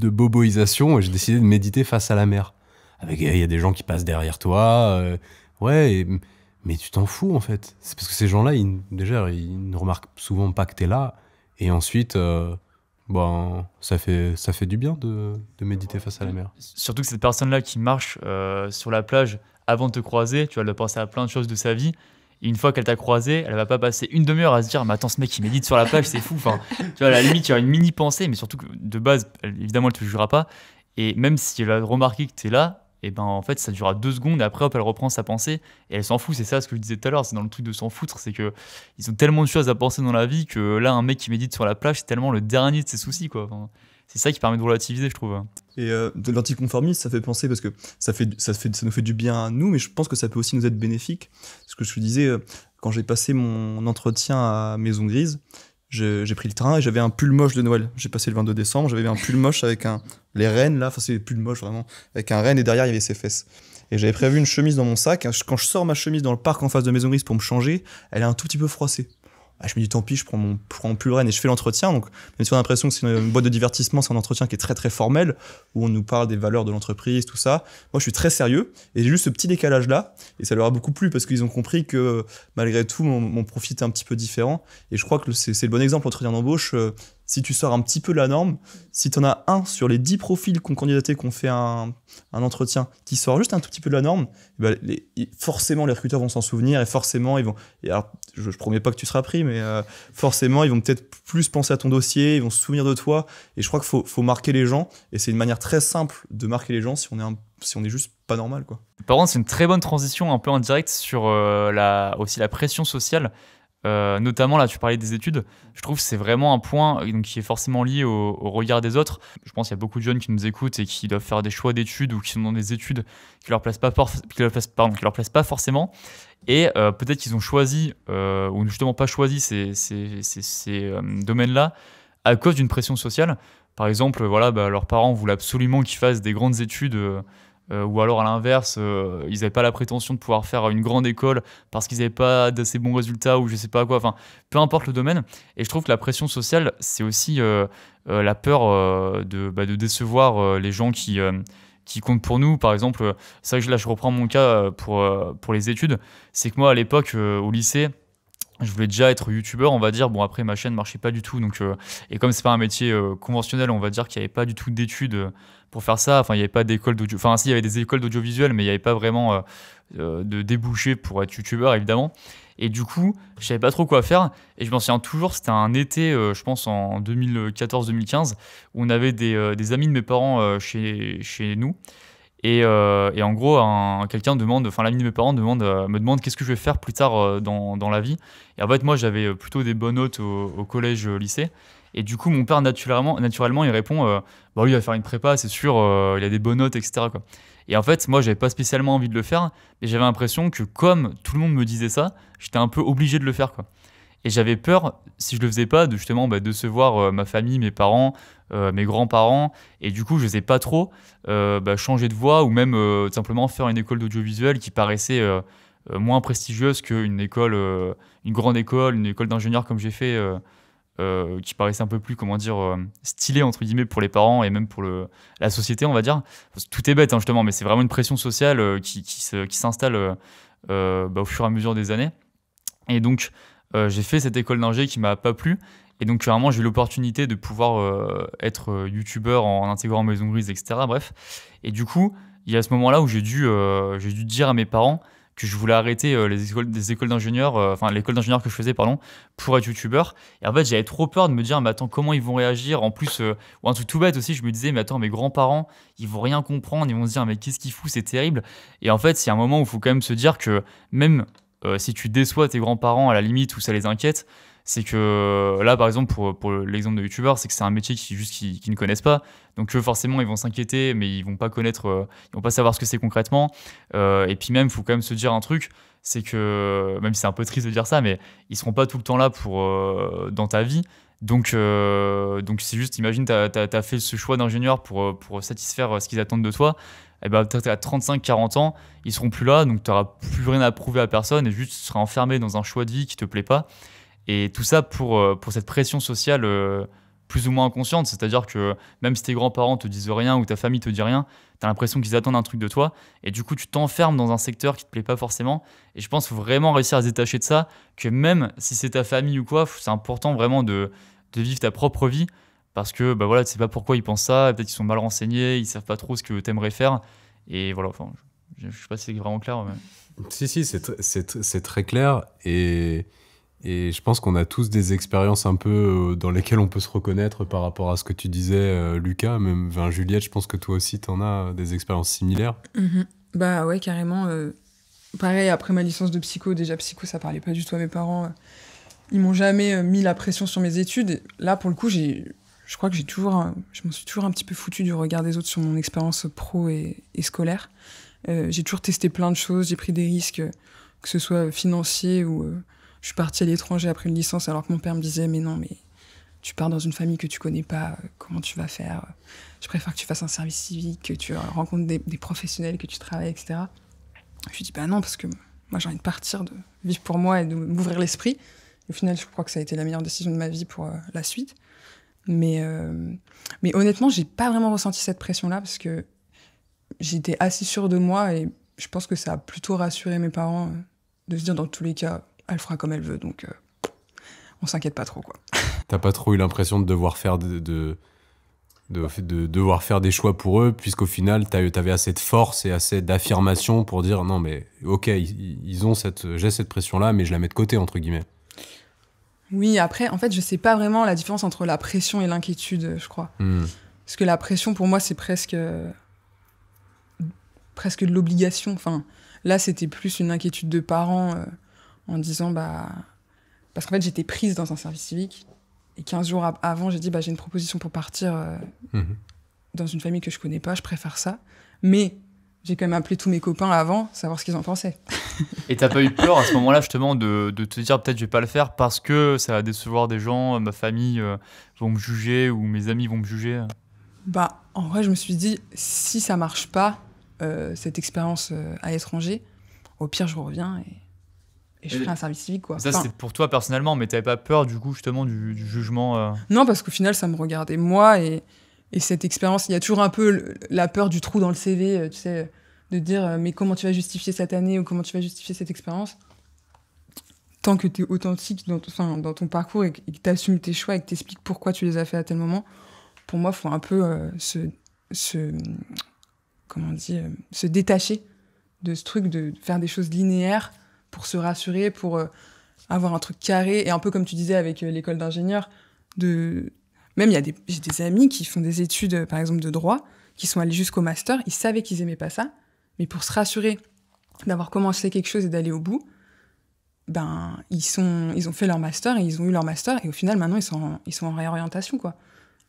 boboisation et j'ai décidé de méditer face à la mer. Il y a des gens qui passent derrière toi, mais tu t'en fous en fait. C'est parce que ces gens-là, ils ne remarquent souvent pas que t'es là. Et ensuite, ça fait du bien de méditer face à la mer. Surtout que cette personne-là qui marche sur la plage avant de te croiser, tu vas le penser à plein de choses de sa vie. Et une fois qu'elle t'a croisé, elle va pas passer une demi-heure à se dire mais attends, ce mec il médite sur la plage, c'est fou. Enfin, tu vois, à la limite, il y a une mini pensée, mais surtout que de base, évidemment, elle te jugera pas. Et même si elle a remarqué que t'es là, et ben en fait, ça durera 2 secondes. Et après, hop, elle reprend sa pensée et elle s'en fout. C'est ça ce que je disais tout à l'heure. C'est dans le truc de s'en foutre, c'est que ils ont tellement de choses à penser dans la vie que là, un mec qui médite sur la plage, c'est tellement le dernier de ses soucis, quoi. Enfin, c'est ça qui permet de relativiser, je trouve. Et de l'anticonformisme, ça fait penser, parce que ça nous fait du bien à nous, mais je pense que ça peut aussi nous être bénéfique. Ce que je te disais, quand j'ai passé mon entretien à Maison Grise, j'ai pris le train et j'avais un pull moche de Noël. J'ai passé le 22 décembre, j'avais un pull moche avec les rennes là, enfin c'est pull moche vraiment, avec un renne et derrière il y avait ses fesses. Et j'avais prévu une chemise dans mon sac. Quand je sors ma chemise dans le parc en face de Maison Grise pour me changer, elle est un tout petit peu froissée. Je me dis tant pis, je prends mon pull renne et je fais l'entretien. Donc, même si on a l'impression que c'est une boîte de divertissement, c'est un entretien qui est très très formel, où on nous parle des valeurs de l'entreprise, tout ça. Moi, je suis très sérieux et j'ai juste ce petit décalage-là. Et ça leur a beaucoup plu parce qu'ils ont compris que malgré tout, mon profil était un petit peu différent. Et je crois que c'est le bon exemple, l'entretien d'embauche. Si tu sors un petit peu de la norme, si tu en as un sur les 10 profils qu'on candidaté, qu'on fait un entretien, qui sort juste un tout petit peu de la norme, forcément les recruteurs vont s'en souvenir et forcément ils vont. Et alors, je promets pas que tu seras pris, mais forcément ils vont peut-être plus penser à ton dossier, ils vont se souvenir de toi. Et je crois qu'il faut marquer les gens. Et c'est une manière très simple de marquer les gens si on est juste pas normal, quoi. Par contre, c'est une très bonne transition un peu en direct sur aussi la pression sociale. Notamment là tu parlais des études, je trouve que c'est vraiment un point donc, qui est forcément lié au regard des autres. Je pense qu'il y a beaucoup de jeunes qui nous écoutent et qui doivent faire des choix d'études ou qui sont dans des études qui leur plaisent pas forcément, et peut-être qu'ils ont choisi ou justement pas choisi ces domaines-là à cause d'une pression sociale. Par exemple, leurs parents voulaient absolument qu'ils fassent des grandes études, ou alors à l'inverse, ils n'avaient pas la prétention de pouvoir faire une grande école parce qu'ils n'avaient pas d'assez bons résultats ou je sais pas quoi, enfin peu importe le domaine. Et je trouve que la pression sociale, c'est aussi la peur de décevoir les gens qui comptent pour nous. Par exemple, c'est vrai que là je reprends mon cas pour les études, c'est que moi à l'époque au lycée, je voulais déjà être youtubeur, on va dire. Bon, après, ma chaîne marchait pas du tout. Donc, et comme c'est pas un métier conventionnel, on va dire qu'il n'y avait pas du tout d'études pour faire ça. Enfin, il n'y avait pas d'école d'audio. Enfin, si, il y avait des écoles d'audiovisuel, mais il n'y avait pas vraiment de débouchés pour être youtubeur, évidemment. Et du coup, je savais pas trop quoi faire. Et je m'en souviens toujours, c'était un été, je pense en 2014-2015, où on avait des amis de mes parents chez nous. Et en gros, l'ami de mes parents me demande qu'est-ce que je vais faire plus tard dans la vie. Et en fait, moi, j'avais plutôt des bonnes notes au collège, lycée. Et du coup, mon père, naturellement, il répond lui, il va faire une prépa, c'est sûr, il a des bonnes notes, etc., quoi. Et en fait, moi, j'avais pas spécialement envie de le faire, mais j'avais l'impression que comme tout le monde me disait ça, j'étais un peu obligé de le faire, quoi. Et j'avais peur, si je le faisais pas, de justement décevoir ma famille, mes parents, mes grands-parents. Et du coup, je n'osais pas trop changer de voie ou même tout simplement faire une école d'audiovisuel qui paraissait moins prestigieuse qu'une école, une grande école, une école d'ingénieur comme j'ai fait, qui paraissait un peu plus, stylée entre guillemets pour les parents et même pour la société, on va dire. Parce que tout est bête, hein, justement, mais c'est vraiment une pression sociale qui s'installe au fur et à mesure des années. Et donc, j'ai fait cette école d'ingé qui m'a pas plu. Et donc, clairement, j'ai eu l'opportunité de pouvoir être youtubeur en intégrant Maison Grise, etc. Bref. Et du coup, il y a ce moment-là où j'ai dû dire à mes parents que je voulais arrêter des écoles d'ingénieurs, l'école d'ingénieurs que je faisais, pardon, pour être youtubeur. Et en fait, j'avais trop peur de me dire, mais attends, comment ils vont réagir? En plus, ou un truc tout bête aussi, je me disais, mais attends, mes grands-parents, ils vont rien comprendre, ils vont se dire, mais qu'est-ce qu'il fout, c'est terrible. Et en fait, il y a un moment où il faut quand même se dire que même si tu déçois tes grands-parents à la limite où ça les inquiète, c'est que là, par exemple, pour l'exemple de youtubeur, c'est que c'est un métier qui ne connaissent pas. Donc eux, forcément, ils vont s'inquiéter, mais ils vont pas connaître, ils vont pas savoir ce que c'est concrètement. Et puis même, il faut quand même se dire un truc, c'est que, même si c'est un peu triste de dire ça, mais ils seront pas tout le temps là dans ta vie. Donc c'est juste, imagine, t'as fait ce choix d'ingénieur pour satisfaire ce qu'ils attendent de toi. Et ben, peut-être à 35-40 ans, ils seront plus là, donc tu n'auras plus rien à prouver à personne et juste tu seras enfermé dans un choix de vie qui te plaît pas. Et tout ça pour cette pression sociale plus ou moins inconsciente, c'est-à-dire que même si tes grands-parents te disent rien ou ta famille te dit rien, tu as l'impression qu'ils attendent un truc de toi et du coup tu t'enfermes dans un secteur qui te plaît pas forcément. Et je pense qu'il faut vraiment réussir à se détacher de ça, que même si c'est ta famille ou quoi, c'est important vraiment de vivre ta propre vie. Parce que tu sais pas pourquoi ils pensent ça, peut-être qu'ils sont mal renseignés, ils savent pas trop ce que tu aimerais faire. Et voilà, je sais pas si c'est vraiment clair. Mais... Si, c'est très clair. Et je pense qu'on a tous des expériences un peu dans lesquelles on peut se reconnaître par rapport à ce que tu disais, Lucas. Même Juliette, je pense que toi aussi, tu en as des expériences similaires. Bah ouais, carrément. Pareil, après ma licence de psycho, déjà psycho, ça parlait pas du tout à mes parents. Ils m'ont jamais mis la pression sur mes études. Et là, pour le coup, je crois que je m'en suis toujours un petit peu foutu du regard des autres sur mon expérience pro et scolaire. J'ai toujours testé plein de choses, j'ai pris des risques, que ce soit financiers ou je suis partie à l'étranger après une licence alors que mon père me disait mais non, mais tu pars dans une famille que tu connais pas, comment tu vas faire? Je préfère que tu fasses un service civique, que tu rencontres des professionnels, que tu travailles, etc. Je lui dis bah non, parce que moi j'ai envie de partir, de vivre pour moi et de m'ouvrir l'esprit. Au final, je crois que ça a été la meilleure décision de ma vie pour la suite. Mais honnêtement, j'ai pas vraiment ressenti cette pression-là parce que j'étais assez sûre de moi et je pense que ça a plutôt rassuré mes parents de se dire dans tous les cas, elle fera comme elle veut, donc on s'inquiète pas trop, quoi. T'as pas trop eu l'impression de devoir faire de devoir faire des choix pour eux, puisqu'au final, t'avais assez de force et assez d'affirmation pour dire non, mais ok, j'ai cette pression-là, mais je la mets de côté, entre guillemets. Oui, après, en fait, je sais pas vraiment la différence entre la pression et l'inquiétude, je crois. Parce que la pression, pour moi, c'est presque de l'obligation. Enfin, là, c'était plus une inquiétude de parents en disant, parce qu'en fait, j'étais prise dans un service civique. Et 15 jours avant, j'ai dit, j'ai une proposition pour partir dans une famille que je connais pas, je préfère ça. Mais j'ai quand même appelé tous mes copains avant, savoir ce qu'ils en pensaient. Et t'as pas eu peur à ce moment-là, justement, de te dire peut-être je vais pas le faire parce que ça va décevoir des gens, ma famille vont me juger ou mes amis vont me juger? En vrai, je me suis dit, si ça marche pas, cette expérience à l'étranger, au pire, je reviens et je ferai un service civique, quoi. Ça, c'est pour toi personnellement, mais t'avais pas peur, du coup, justement, du jugement Non, parce qu'au final, ça me regardait moi et cette expérience, il y a toujours un peu la peur du trou dans le CV, tu sais, de dire mais comment tu vas justifier cette année ou comment tu vas justifier cette expérience. Tant que tu es authentique dans ton parcours et que tu assumes tes choix et que tu expliques pourquoi tu les as fait à tel moment, pour moi, il faut un peu se détacher de ce truc de faire des choses linéaires pour se rassurer, pour avoir un truc carré. Et un peu comme tu disais avec l'école d'ingénieur, même j'ai des amis qui font des études, par exemple, de droit, qui sont allés jusqu'au master, ils savaient qu'ils aimaient pas ça, mais pour se rassurer d'avoir commencé quelque chose et d'aller au bout, ils ont fait leur master et ils ont eu leur master, et au final, maintenant, ils sont en réorientation, quoi.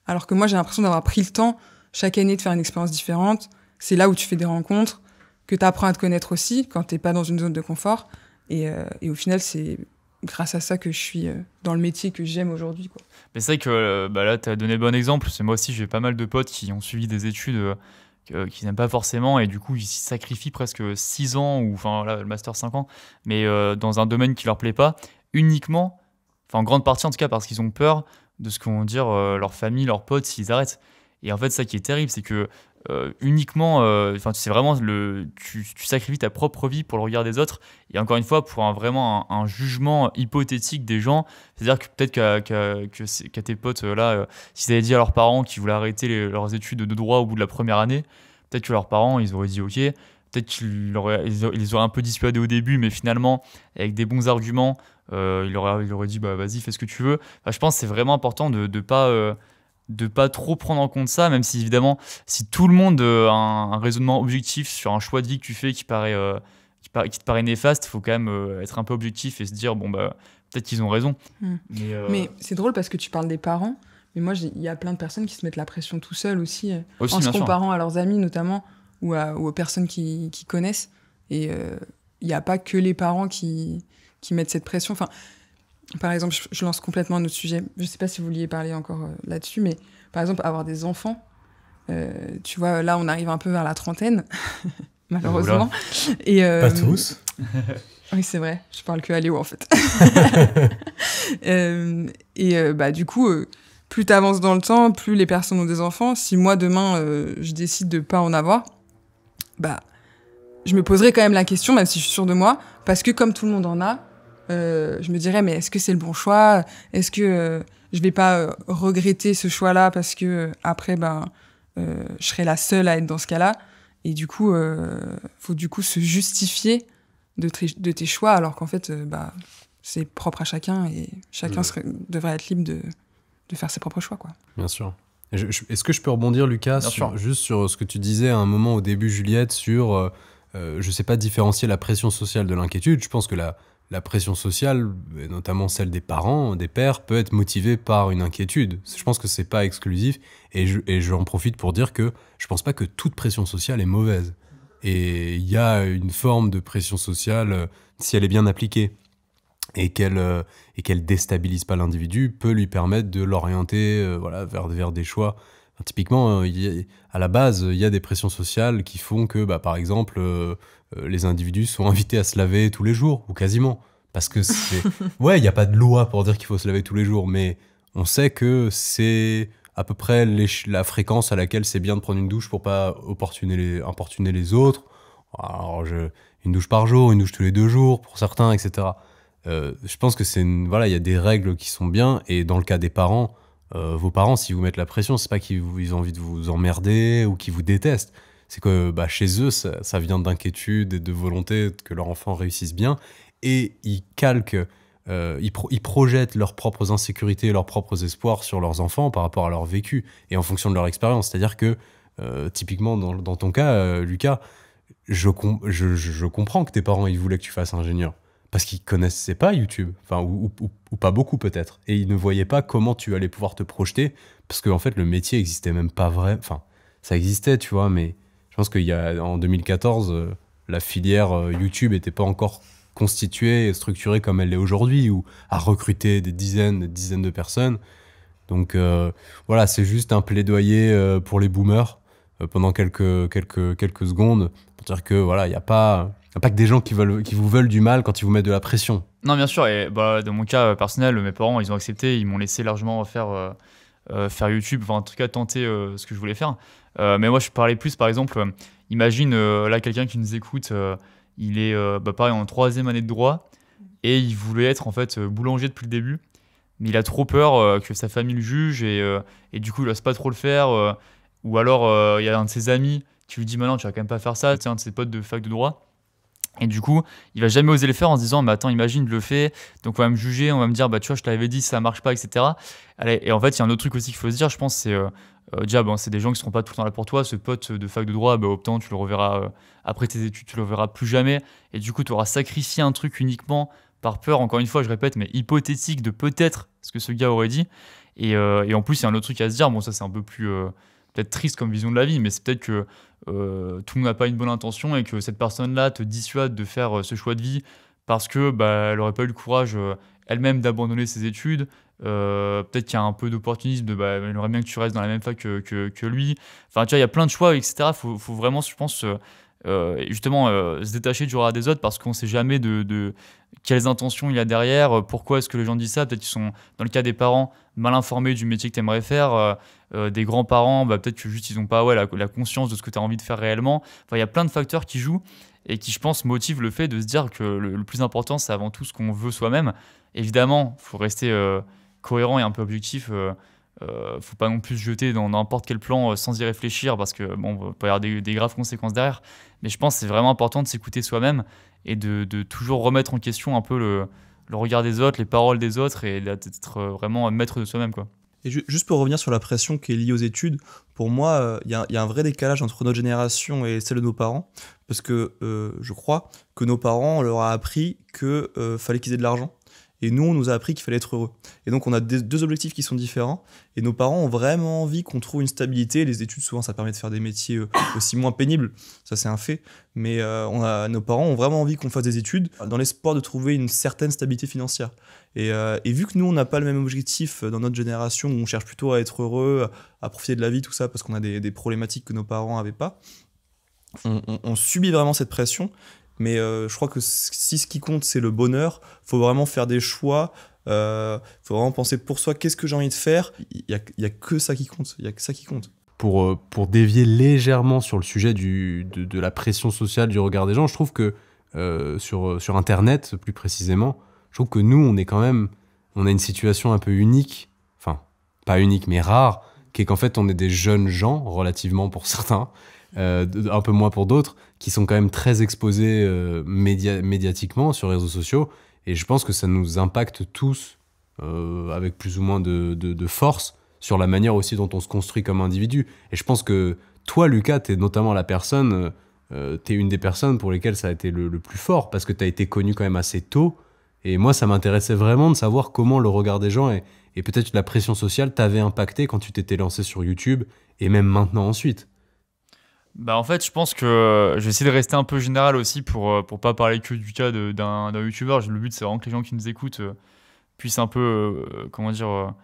Alors que moi, j'ai l'impression d'avoir pris le temps, chaque année, de faire une expérience différente. C'est là où tu fais des rencontres, que tu apprends à te connaître aussi, quand t'es pas dans une zone de confort. Et au final, c'est grâce à ça que je suis dans le métier que j'aime aujourd'hui, quoi. Mais c'est vrai que là, tu as donné le bon exemple. C'est moi aussi, j'ai pas mal de potes qui ont suivi des études qu'ils n'aiment pas forcément et du coup, ils sacrifient presque 6 ans ou là, le master 5 ans, mais dans un domaine qui leur plaît pas, uniquement, en grande partie en tout cas, parce qu'ils ont peur de ce que vont dire leur famille, leurs potes s'ils arrêtent. Et en fait, ça qui est terrible, c'est que uniquement, c'est vraiment tu sacrifies ta propre vie pour le regard des autres, et encore une fois pour vraiment un jugement hypothétique des gens. C'est-à-dire que peut-être qu'à tes potes s'ils avaient dit à leurs parents qu'ils voulaient arrêter leurs études de droit au bout de la première année, peut-être que leurs parents ils auraient dit ok, peut-être qu'ils les auraient un peu dissuadés au début, mais finalement avec des bons arguments ils auraient dit vas-y, fais ce que tu veux. Je pense que c'est vraiment important de pas trop prendre en compte ça, même si évidemment, si tout le monde a un raisonnement objectif sur un choix de vie que tu fais qui te paraît néfaste, il faut quand même être un peu objectif et se dire peut-être qu'ils ont raison. Mais c'est drôle parce que tu parles des parents, mais moi il y a plein de personnes qui se mettent la pression tout seuls aussi en se comparant à leurs amis notamment ou aux personnes qui connaissent, et il n'y a pas que les parents qui mettent cette pression. Par exemple, je lance complètement un autre sujet. Je ne sais pas si vous vouliez parler encore là-dessus, mais par exemple, avoir des enfants, tu vois, là, on arrive un peu vers la trentaine, malheureusement. Et, pas tous. Oui, c'est vrai. Je parle que à Léo, en fait. Du coup, plus tu avances dans le temps, plus les personnes ont des enfants. Si moi, demain, je décide de ne pas en avoir, je me poserai quand même la question, même si je suis sûre de moi, parce que comme tout le monde en a, je me dirais, mais est-ce que c'est le bon choix? Est-ce que je vais pas regretter ce choix-là parce que après, je serai la seule à être dans ce cas-là? Et du coup, faut du coup se justifier de tes choix, alors qu'en fait, c'est propre à chacun et chacun devrait être libre de faire ses propres choix, quoi. Bien sûr. Est-ce que je peux rebondir, Lucas, juste sur ce que tu disais à un moment au début, Juliette, sur, je sais pas différencier la pression sociale de l'inquiétude. Je pense que la pression sociale, et notamment celle des parents, des pères, peut être motivée par une inquiétude. Je pense que c'est pas exclusif, et j'en profite pour dire que je pense pas que toute pression sociale est mauvaise. Et il y a une forme de pression sociale si elle est bien appliquée. et qu'elle déstabilise pas l'individu, peut lui permettre de l'orienter voilà, vers des choix. Enfin, typiquement, à la base, il y a des pressions sociales qui font que, bah, par exemple, les individus sont invités à se laver tous les jours, ou quasiment. Parce que c'est... Ouais, il n'y a pas de loi pour dire qu'il faut se laver tous les jours, mais on sait que c'est à peu près la fréquence à laquelle c'est bien de prendre une douche pour pas importuner les autres. Alors, une douche par jour, une douche tous les 2 jours, pour certains, etc. Je pense que voilà, il y a des règles qui sont bien, et dans le cas des parents, vos parents, s'ils vous mettent la pression, c'est pas qu'ils ont envie de vous emmerder ou qu'ils vous détestent. C'est que bah, chez eux, ça vient d'inquiétude et de volonté que leur enfant réussisse bien, et ils calquent, ils projettent leurs propres insécurités et leurs propres espoirs sur leurs enfants par rapport à leur vécu et en fonction de leur expérience. C'est-à-dire que, typiquement, dans ton cas, Lucas, je comprends que tes parents ils voulaient que tu fasses ingénieur. Parce qu'ils connaissaient pas YouTube, enfin, ou pas beaucoup peut-être. Et ils ne voyaient pas comment tu allais pouvoir te projeter, parce qu'en fait, le métier existait même pas vrai. Enfin, ça existait, tu vois, mais je pense en 2014, la filière YouTube n'était pas encore constituée et structurée comme elle l'est aujourd'hui, ou à recruter des dizaines de personnes. Donc voilà, c'est juste un plaidoyer pour les boomers pendant quelques secondes, pour dire que voilà, il n'y a pas que des gens qui vous veulent du mal quand ils vous mettent de la pression. Non, bien sûr, et bah, dans mon cas personnel, mes parents, ils ont accepté, ils m'ont laissé largement faire YouTube, enfin en tout cas tenter ce que je voulais faire. Mais moi, je parlais plus, par exemple, imagine là quelqu'un qui nous écoute, il est pareil en 3e année de droit, et il voulait être en fait boulanger depuis le début, mais il a trop peur que sa famille le juge, et du coup, il n'ose pas trop le faire. Ou alors, il y a un de ses amis qui lui dit maintenant, tu vas quand même pas faire ça, c'est un de ses potes de fac de droit. Et du coup, il va jamais oser le faire en se disant, mais attends, imagine, je le fais, donc on va me juger, on va me dire, bah tu vois, je t'avais dit, ça marche pas, etc. Allez, et en fait, il y a un autre truc aussi qu'il faut se dire, je pense, c'est déjà, bon, c'est des gens qui seront pas tout le temps là pour toi. Ce pote de fac de droit, bah, au temps, tu le reverras après tes études, tu le reverras plus jamais. Et du coup, tu auras sacrifié un truc uniquement par peur, encore une fois, je répète, mais hypothétique de peut-être ce que ce gars aurait dit. Et en plus, il y a un autre truc à se dire, bon, ça c'est un peu plus peut-être triste comme vision de la vie, mais c'est peut-être que tout le monde n'a pas une bonne intention et que cette personne-là te dissuade de faire ce choix de vie parce que bah, elle n'aurait pas eu le courage elle-même d'abandonner ses études. Peut-être qu'il y a un peu d'opportunisme, bah, elle aimerait bien que tu restes dans la même fac que lui. Enfin, tu vois, il y a plein de choix, etc. Faut vraiment, je pense, justement se détacher du regard des autres parce qu'on ne sait jamais de quelles intentions il y a derrière, pourquoi est-ce que les gens disent ça. Peut-être qu'ils sont, dans le cas des parents, mal informés du métier que tu aimerais faire, des grands-parents, bah, peut-être que juste ils n'ont pas la conscience de ce que tu as envie de faire réellement. Enfin, il y a plein de facteurs qui jouent et qui, je pense, motivent le fait de se dire que le plus important, c'est avant tout ce qu'on veut soi-même. Évidemment, il faut rester cohérent et un peu objectif. Faut pas non plus se jeter dans n'importe quel plan sans y réfléchir parce que bon, peut y avoir des graves conséquences derrière. Mais je pense que c'est vraiment important de s'écouter soi-même et de toujours remettre en question un peu le regard des autres, les paroles des autres et d'être vraiment maître de soi-même, quoi. Et juste pour revenir sur la pression qui est liée aux études, pour moi, il y a un vrai décalage entre notre génération et celle de nos parents, parce que je crois que nos parents, on leur a appris qu'il fallait qu'ils aient de l'argent, et nous, on nous a appris qu'il fallait être heureux. Et donc, on a deux objectifs qui sont différents, et nos parents ont vraiment envie qu'on trouve une stabilité. Les études, souvent, ça permet de faire des métiers aussi moins pénibles, ça c'est un fait, mais nos parents ont vraiment envie qu'on fasse des études dans l'espoir de trouver une certaine stabilité financière. Et vu que nous, on n'a pas le même objectif dans notre génération, où on cherche plutôt à être heureux, à profiter de la vie, tout ça, parce qu'on a des problématiques que nos parents n'avaient pas, on subit vraiment cette pression. Mais je crois que si ce qui compte, c'est le bonheur, faut vraiment faire des choix, faut vraiment penser pour soi, qu'est-ce que j'ai envie de faire. Il y a que ça qui compte, il y a que ça qui compte. Pour dévier légèrement sur le sujet de la pression sociale, du regard des gens, je trouve que sur Internet, plus précisément, je trouve que nous, on a une situation un peu unique, enfin, pas unique, mais rare, qui est qu'en fait, on est des jeunes gens, relativement pour certains, un peu moins pour d'autres, qui sont quand même très exposés médiatiquement sur les réseaux sociaux, et je pense que ça nous impacte tous avec plus ou moins de force sur la manière aussi dont on se construit comme individu. Et je pense que toi, Lucas, t'es notamment la personne, t'es une des personnes pour lesquelles ça a été le plus fort, parce que t'as été connu quand même assez tôt, et moi, ça m'intéressait vraiment de savoir comment le regard des gens et peut-être la pression sociale t'avait impacté quand tu t'étais lancé sur YouTube, et même maintenant ensuite. Bah en fait, je pense que je vais essayer de rester un peu général aussi pour pas parler que du cas d'un youtubeur. Le but, c'est vraiment que les gens qui nous écoutent puissent un peu, comment dire,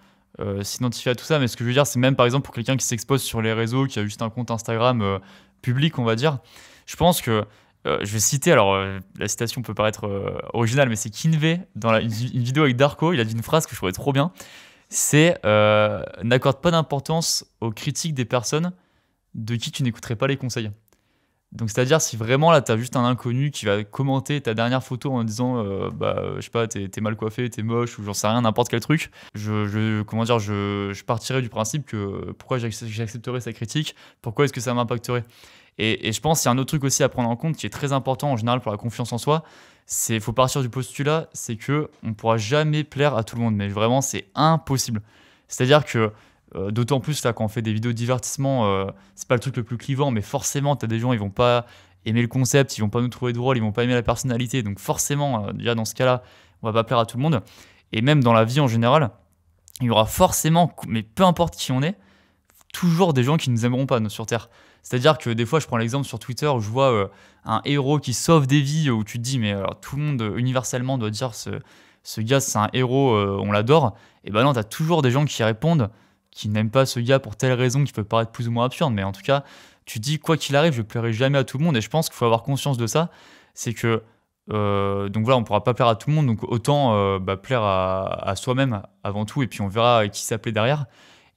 s'identifier à tout ça. Mais ce que je veux dire, c'est même par exemple pour quelqu'un qui s'expose sur les réseaux, qui a juste un compte Instagram public, on va dire. Je pense que, je vais citer, alors la citation peut paraître originale, mais c'est Kinvey, dans une vidéo avec Darko, il a dit une phrase que je trouvais trop bien. C'est n'accorde pas d'importance aux critiques des personnes de qui tu n'écouterais pas les conseils. Donc c'est-à-dire si vraiment là t'as juste un inconnu qui va commenter ta dernière photo en disant je sais pas, t'es mal coiffé, t'es moche ou j'en sais rien, n'importe quel truc, je partirais du principe que pourquoi j'accepterais sa critique, pourquoi est-ce que ça m'impacterait. Et je pense qu'il y a un autre truc aussi à prendre en compte qui est très important en général pour la confiance en soi, c'est faut partir du postulat, c'est que on pourra jamais plaire à tout le monde, mais vraiment c'est impossible. C'est-à-dire que d'autant plus là quand on fait des vidéos de divertissement, c'est pas le truc le plus clivant, mais forcément t'as des gens, ils vont pas aimer le concept, ils vont pas nous trouver drôle, ils vont pas aimer la personnalité, donc forcément déjà dans ce cas-là on va pas plaire à tout le monde. Et même dans la vie en général, il y aura forcément, mais peu importe qui on est, toujours des gens qui nous aimeront pas sur Terre. C'est-à-dire que des fois je prends l'exemple sur Twitter où je vois un héros qui sauve des vies, où tu te dis mais alors, tout le monde universellement doit dire ce gars c'est un héros, on l'adore. Et ben non, t'as toujours des gens qui répondent qui n'aiment pas ce gars pour telle raison qui peut paraître plus ou moins absurde, mais en tout cas, tu dis quoi qu'il arrive, je plairai jamais à tout le monde, et je pense qu'il faut avoir conscience de ça, c'est que, donc voilà, on pourra pas plaire à tout le monde, donc autant plaire à soi-même avant tout, et puis on verra qui ça plaît derrière,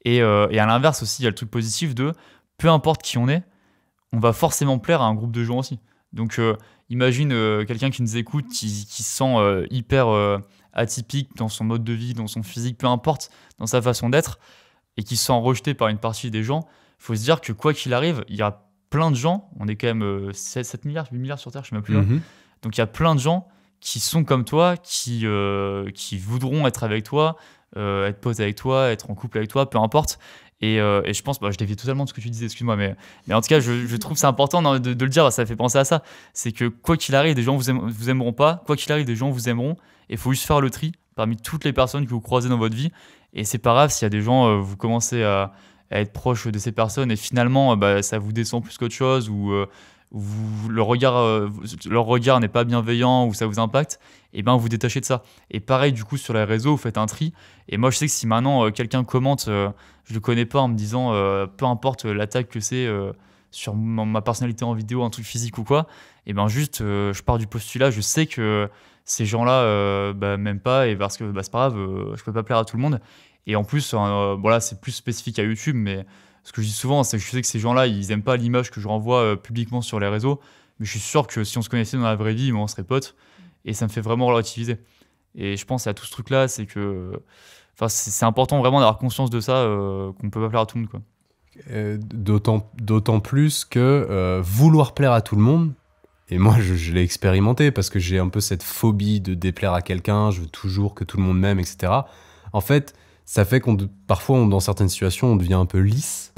et à l'inverse aussi, il y a le truc positif de, peu importe qui on est, on va forcément plaire à un groupe de gens aussi. Donc imagine quelqu'un qui nous écoute, qui se sent hyper atypique dans son mode de vie, dans son physique, peu importe, dans sa façon d'être, et qui se sent rejeté par une partie des gens, il faut se dire que quoi qu'il arrive, il y a plein de gens, on est quand même 7 milliards, 8 milliards sur Terre, je ne sais même plus. Mhm. Donc il y a plein de gens qui sont comme toi, qui voudront être avec toi, être potes avec toi, être en couple avec toi, peu importe. Et je pense, je dévie totalement de ce que tu disais, excuse-moi, mais en tout cas, je trouve c'est important de le dire, ça fait penser à ça. C'est que quoi qu'il arrive, des gens vous aimeront pas, quoi qu'il arrive, des gens vous aimeront, et il faut juste faire le tri parmi toutes les personnes que vous croisez dans votre vie. Et c'est pas grave s'il y a des gens, vous commencez à être proche de ces personnes et finalement ça vous descend plus qu'autre chose ou leur regard n'est pas bienveillant ou ça vous impacte, et ben vous détachez de ça. Et pareil du coup sur les réseaux, vous faites un tri. Et moi je sais que si maintenant quelqu'un commente, je le connais pas en me disant peu importe l'attaque que c'est sur ma personnalité en vidéo, un truc physique ou quoi, et ben juste je pars du postulat, je sais que ces gens-là m'aiment pas, et parce que c'est pas grave, je peux pas plaire à tout le monde. Et en plus, voilà, c'est plus spécifique à YouTube, mais ce que je dis souvent, c'est que je sais que ces gens-là, ils aiment pas l'image que je renvoie publiquement sur les réseaux, mais je suis sûr que si on se connaissait dans la vraie vie, on serait potes, et ça me fait vraiment relativiser. Et je pense à tout ce truc-là, c'est que, c'est important vraiment d'avoir conscience de ça, qu'on peut pas plaire à tout le monde, quoi. D'autant plus que vouloir plaire à tout le monde, et moi je l'ai expérimenté parce que j'ai un peu cette phobie de déplaire à quelqu'un, je veux toujours que tout le monde m'aime, etc. En fait, ça fait parfois dans certaines situations on devient un peu lisse.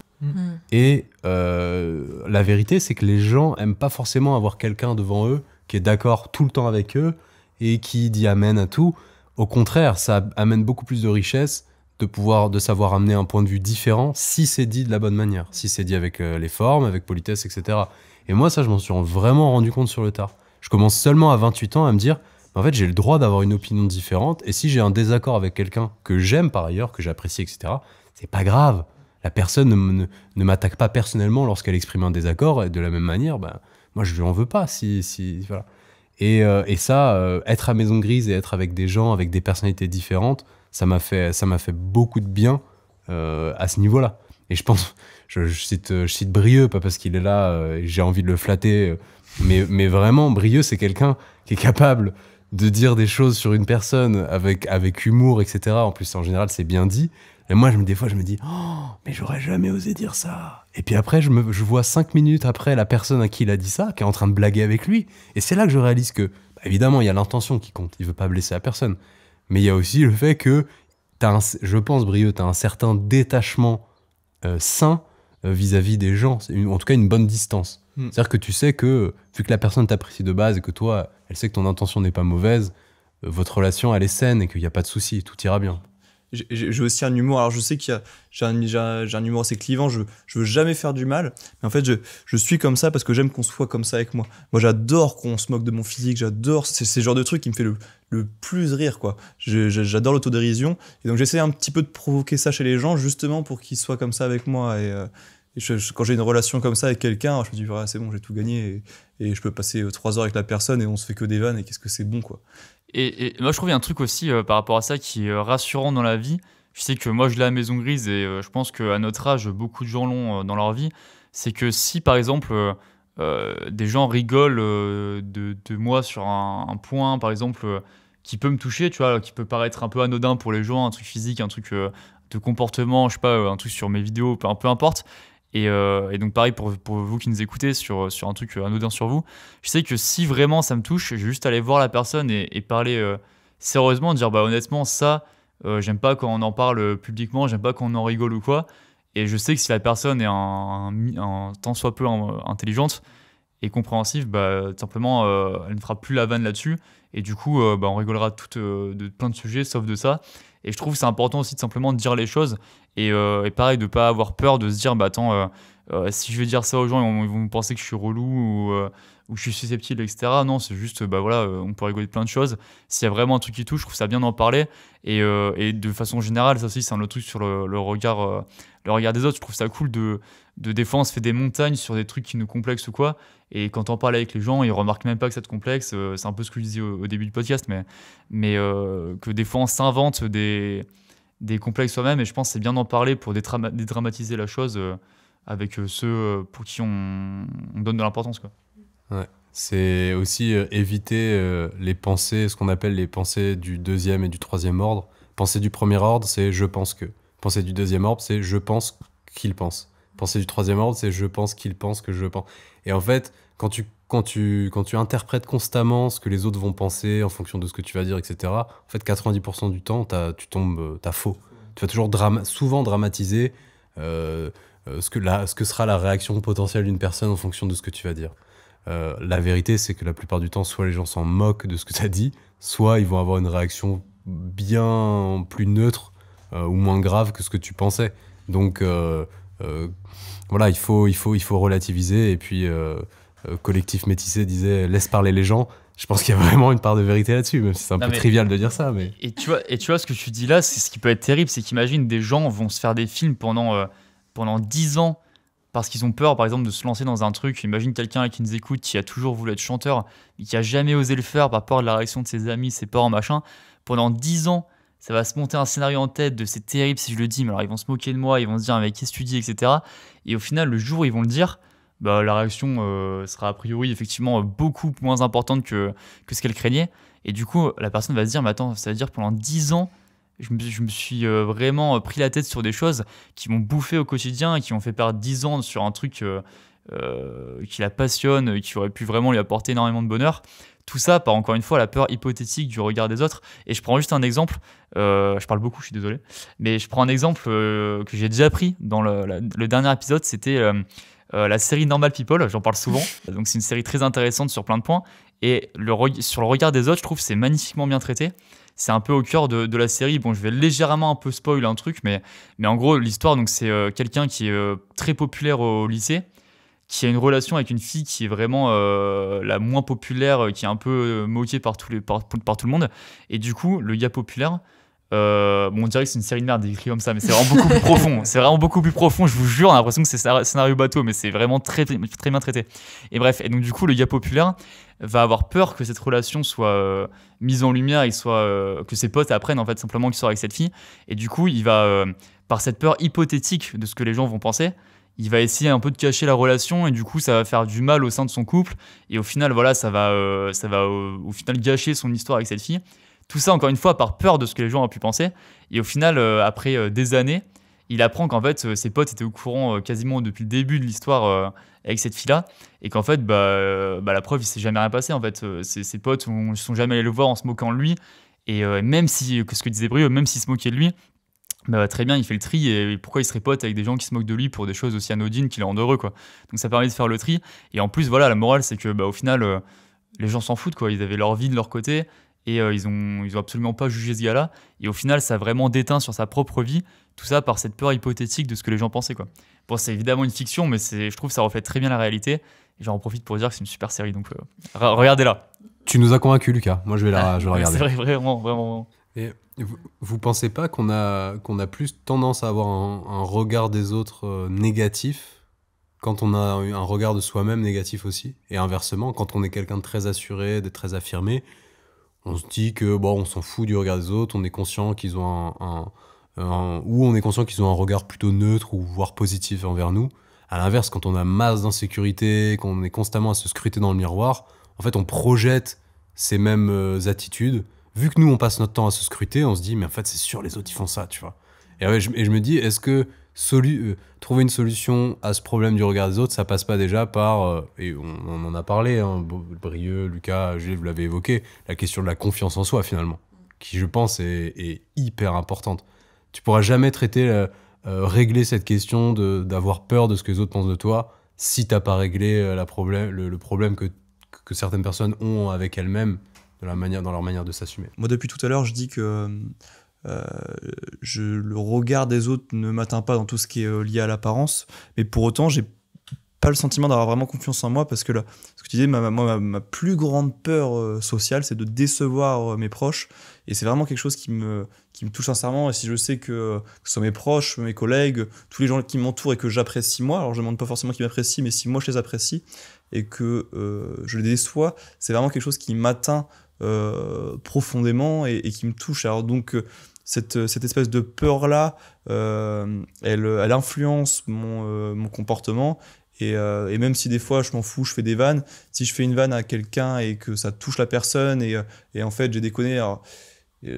Et la vérité c'est que les gens aiment pas forcément avoir quelqu'un devant eux qui est d'accord tout le temps avec eux et qui dit amen à tout. Au contraire, ça amène beaucoup plus de richesse de savoir amener un point de vue différent si c'est dit de la bonne manière, si c'est dit avec les formes, avec politesse, etc. Et moi, ça, je m'en suis vraiment rendu compte sur le tard. Je commence seulement à 28 ans à me dire, en fait, j'ai le droit d'avoir une opinion différente, et si j'ai un désaccord avec quelqu'un que j'aime par ailleurs, que j'apprécie, etc., c'est pas grave. La personne ne m'attaque pas personnellement lorsqu'elle exprime un désaccord, et de la même manière, moi, je lui en veux pas. Voilà. Et ça, être à Maison Grise et être avec des gens, avec des personnalités différentes, ça m'a fait beaucoup de bien à ce niveau-là. Et je pense, je cite Brieux, pas parce qu'il est là, j'ai envie de le flatter, mais vraiment, Brieux, c'est quelqu'un qui est capable de dire des choses sur une personne avec humour, etc. En plus, en général, c'est bien dit. Et moi, des fois, je me dis, oh, mais j'aurais jamais osé dire ça. Et puis après, je vois 5 minutes après la personne à qui il a dit ça, qui est en train de blaguer avec lui. Et c'est là que je réalise que, évidemment, il y a l'intention qui compte. Il veut pas blesser la personne. Mais il y a aussi le fait que, je pense, Brieux, tu as un certain détachement sain vis-à-vis des gens. En tout cas, une bonne distance. C'est-à-dire que tu sais que, vu que la personne t'apprécie de base et que toi, elle sait que ton intention n'est pas mauvaise, votre relation, elle est saine et qu'il n'y a pas de souci, tout ira bien. j'ai aussi un humour. Alors je sais j'ai un humour assez clivant. Je veux jamais faire du mal, mais en fait je suis comme ça parce que j'aime qu'on soit comme ça avec moi. Moi j'adore qu'on se moque de mon physique. J'adore c'est le genre de truc qui me fait le plus rire, quoi. J'adore l'autodérision, et donc j'essaie un petit peu de provoquer ça chez les gens justement pour qu'ils soient comme ça avec moi. Et quand j'ai une relation comme ça avec quelqu'un, je me dis voilà, c'est bon, j'ai tout gagné, et je peux passer 3 heures avec la personne et on se fait que des vannes, et qu'est-ce que c'est bon, quoi. Et moi, je trouve qu'il y a un truc aussi par rapport à ça qui est rassurant dans la vie. Je sais que moi, je l'ai à Maison Grise et je pense qu'à notre âge, beaucoup de gens l'ont dans leur vie. C'est que si, par exemple, des gens rigolent de moi sur un point, par exemple, qui peut me toucher, tu vois, qui peut paraître un peu anodin pour les gens, un truc physique, un truc de comportement, je sais pas, un truc sur mes vidéos, peu importe. Et donc pareil pour vous qui nous écoutez sur un truc anodin sur vous, je sais que si vraiment ça me touche, je vais juste aller voir la personne et parler sérieusement, dire bah honnêtement ça, j'aime pas quand on en parle publiquement, j'aime pas quand on en rigole ou quoi. Et je sais que si la personne est un tant soit peu intelligente et compréhensive, bah tout simplement elle ne fera plus la vanne là-dessus. Et du coup bah, on rigolera de plein de sujets sauf de ça. Et je trouve que c'est important aussi de simplement dire les choses. Et pareil, de pas avoir peur de se dire, bah attends, si je vais dire ça aux gens, ils vont penser que je suis relou ou que je suis susceptible, etc. Non, c'est juste, bah voilà, on peut rigoler de plein de choses. S'il y a vraiment un truc qui touche, je trouve ça bien d'en parler. Et de façon générale, ça aussi, c'est un autre truc sur le regard des autres. Je trouve ça cool des fois, on se fait des montagnes sur des trucs qui nous complexent ou quoi. Et quand on parle avec les gens, ils remarquent même pas que ça te complexe. C'est un peu ce que je disais au début du podcast, mais que des fois, on s'invente des complexes soi-même, et je pense que c'est bien d'en parler pour dédramatiser la chose avec ceux pour qui on donne de l'importance, quoi. Ouais. C'est aussi éviter les pensées, ce qu'on appelle les pensées du deuxième et du troisième ordre. Pensée du premier ordre, c'est je pense que. Pensée du deuxième ordre, c'est je pense qu'il pense. Pensée du troisième ordre, c'est je pense qu'il pense que je pense. Et en fait, quand tu interprètes constamment ce que les autres vont penser en fonction de ce que tu vas dire, etc., en fait, 90% du temps, t'as faux. Tu vas toujours souvent dramatiser ce que sera la réaction potentielle d'une personne en fonction de ce que tu vas dire. La vérité, c'est que la plupart du temps, soit les gens s'en moquent de ce que tu as dit, soit ils vont avoir une réaction bien plus neutre ou moins grave que ce que tu pensais. Donc, voilà, il faut relativiser, et puis... Collectif Métissé disait « laisse parler les gens ». Je pense qu'il y a vraiment une part de vérité là-dessus, même si c'est un peu trivial de dire ça. Mais... Et tu vois, ce que tu dis là, c'est ce qui peut être terrible, c'est qu'imagine des gens vont se faire des films pendant 10 ans parce qu'ils ont peur, par exemple, de se lancer dans un truc. Imagine quelqu'un qui nous écoute, qui a toujours voulu être chanteur, mais qui a jamais osé le faire par peur de la réaction de ses amis, ses parents, machin. Pendant 10 ans, ça va se monter un scénario en tête de c'est terrible si je le dis, mais alors ils vont se moquer de moi, ils vont se dire mais qu'est-ce que tu dis, etc. Et au final, le jour où ils vont le dire, bah, la réaction sera a priori effectivement beaucoup moins importante que ce qu'elle craignait. Et du coup, la personne va se dire, mais attends, ça veut dire pendant 10 ans, je me suis vraiment pris la tête sur des choses qui m'ont bouffé au quotidien et qui m'ont fait perdre 10 ans sur un truc qui la passionne, qui aurait pu vraiment lui apporter énormément de bonheur. Tout ça par, encore une fois, la peur hypothétique du regard des autres. Et je prends juste un exemple, je parle beaucoup, je suis désolé, mais je prends un exemple que j'ai déjà pris dans le dernier épisode, c'était... la série Normal People, j'en parle souvent. Donc c'est une série très intéressante sur plein de points. Et sur le regard des autres, je trouve que c'est magnifiquement bien traité. C'est un peu au cœur de la série. Bon, je vais légèrement un peu spoil un truc, mais en gros, l'histoire, donc c'est quelqu'un qui est très populaire au lycée, qui a une relation avec une fille qui est vraiment la moins populaire, qui est un peu moquée par tout le monde. Et du coup, le gars populaire... bon, on dirait que c'est une série de merde écrit comme ça, mais c'est vraiment beaucoup plus profond. C'est vraiment beaucoup plus profond, je vous jure. On a l'impression que c'est scénario bateau, mais c'est vraiment très, très bien traité. Et bref, et donc du coup, le gars populaire va avoir peur que cette relation soit mise en lumière, que ses potes apprennent en fait simplement qu'il sort avec cette fille. Et du coup, il va, par cette peur hypothétique de ce que les gens vont penser, il va essayer un peu de cacher la relation, et du coup, ça va faire du mal au sein de son couple. Et au final, voilà, ça va au final gâcher son histoire avec cette fille. Tout ça, encore une fois, par peur de ce que les gens ont pu penser. Et au final, après des années, il apprend qu'en fait, ses potes étaient au courant quasiment depuis le début de l'histoire avec cette fille-là. Et qu'en fait, la preuve, il ne s'est jamais rien passé. En fait, ses potes ne sont jamais allés le voir en se moquant de lui. Et même si, ce que disait Brie, même s'il se moquait de lui, très bien, il fait le tri. Et pourquoi il serait pote avec des gens qui se moquent de lui pour des choses aussi anodines qui le rendent heureux, quoi. Donc ça permet de faire le tri. Et en plus, voilà, la morale, c'est que au final, les gens s'en foutent, quoi. Ils avaient leur vie de leur côté. et ils ont absolument pas jugé ce gars-là. Et au final, ça a vraiment déteint sur sa propre vie, tout ça par cette peur hypothétique de ce que les gens pensaient, quoi. Bon, c'est évidemment une fiction, mais je trouve que ça reflète très bien la réalité. Et j'en profite pour dire que c'est une super série, donc regardez-la. Tu nous as convaincus, Lucas. Moi, je vais regarder. C'est vrai, vraiment. Et vous pensez pas qu'on a plus tendance à avoir un regard des autres négatif quand on a un regard de soi-même négatif aussi? Et inversement, quand on est quelqu'un de très assuré, de très affirmé, on se dit que on s'en fout du regard des autres, on est conscient qu'ils ont on est conscient qu'ils ont un regard plutôt neutre ou voire positif envers nous. À l'inverse, quand on a masse d'insécurité, qu'on est constamment à se scruter dans le miroir, en fait, on projette ces mêmes attitudes. Vu que nous, on passe notre temps à se scruter, on se dit, mais en fait, c'est sûr, les autres, ils font ça, tu vois. Et je me dis, est-ce que trouver une solution à ce problème du regard des autres, ça passe pas déjà par, et on en a parlé, hein, Brieux, Lucas, Gilles, vous l'avez évoqué, la question de la confiance en soi, finalement, qui, je pense, est hyper importante. Tu pourras jamais régler cette question d'avoir peur de ce que les autres pensent de toi si t'as pas réglé le problème que certaines personnes ont avec elles-mêmes dans leur manière de s'assumer. Moi, depuis tout à l'heure, je dis que le regard des autres ne m'atteint pas dans tout ce qui est lié à l'apparence, mais pour autant, j'ai pas le sentiment d'avoir vraiment confiance en moi, parce que là, ce que tu disais, ma plus grande peur sociale, c'est de décevoir mes proches, et c'est vraiment quelque chose qui me touche sincèrement. Et si je sais que ce soit mes proches, mes collègues, tous les gens qui m'entourent et que j'apprécie moi, alors je ne demande pas forcément qu'ils m'apprécient, mais si moi je les apprécie et que je les déçois, c'est vraiment quelque chose qui m'atteint profondément et qui me touche. Alors donc cette espèce de peur-là, elle influence mon comportement. Et même si des fois je m'en fous, je fais des vannes, si je fais une vanne à quelqu'un et que ça touche la personne et en fait j'ai déconné, alors,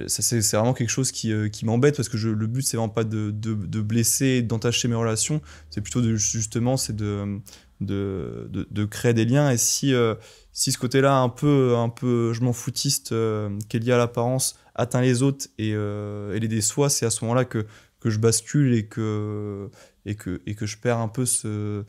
ça, c'est vraiment quelque chose qui m'embête, parce que le but c'est vraiment pas de blesser, d'entacher mes relations, c'est plutôt justement c'est de créer des liens. Et si ce côté-là un peu je m'en foutiste qui est lié à l'apparence atteint les autres et les déçoit, c'est à ce moment-là que je bascule et que je perds un peu cette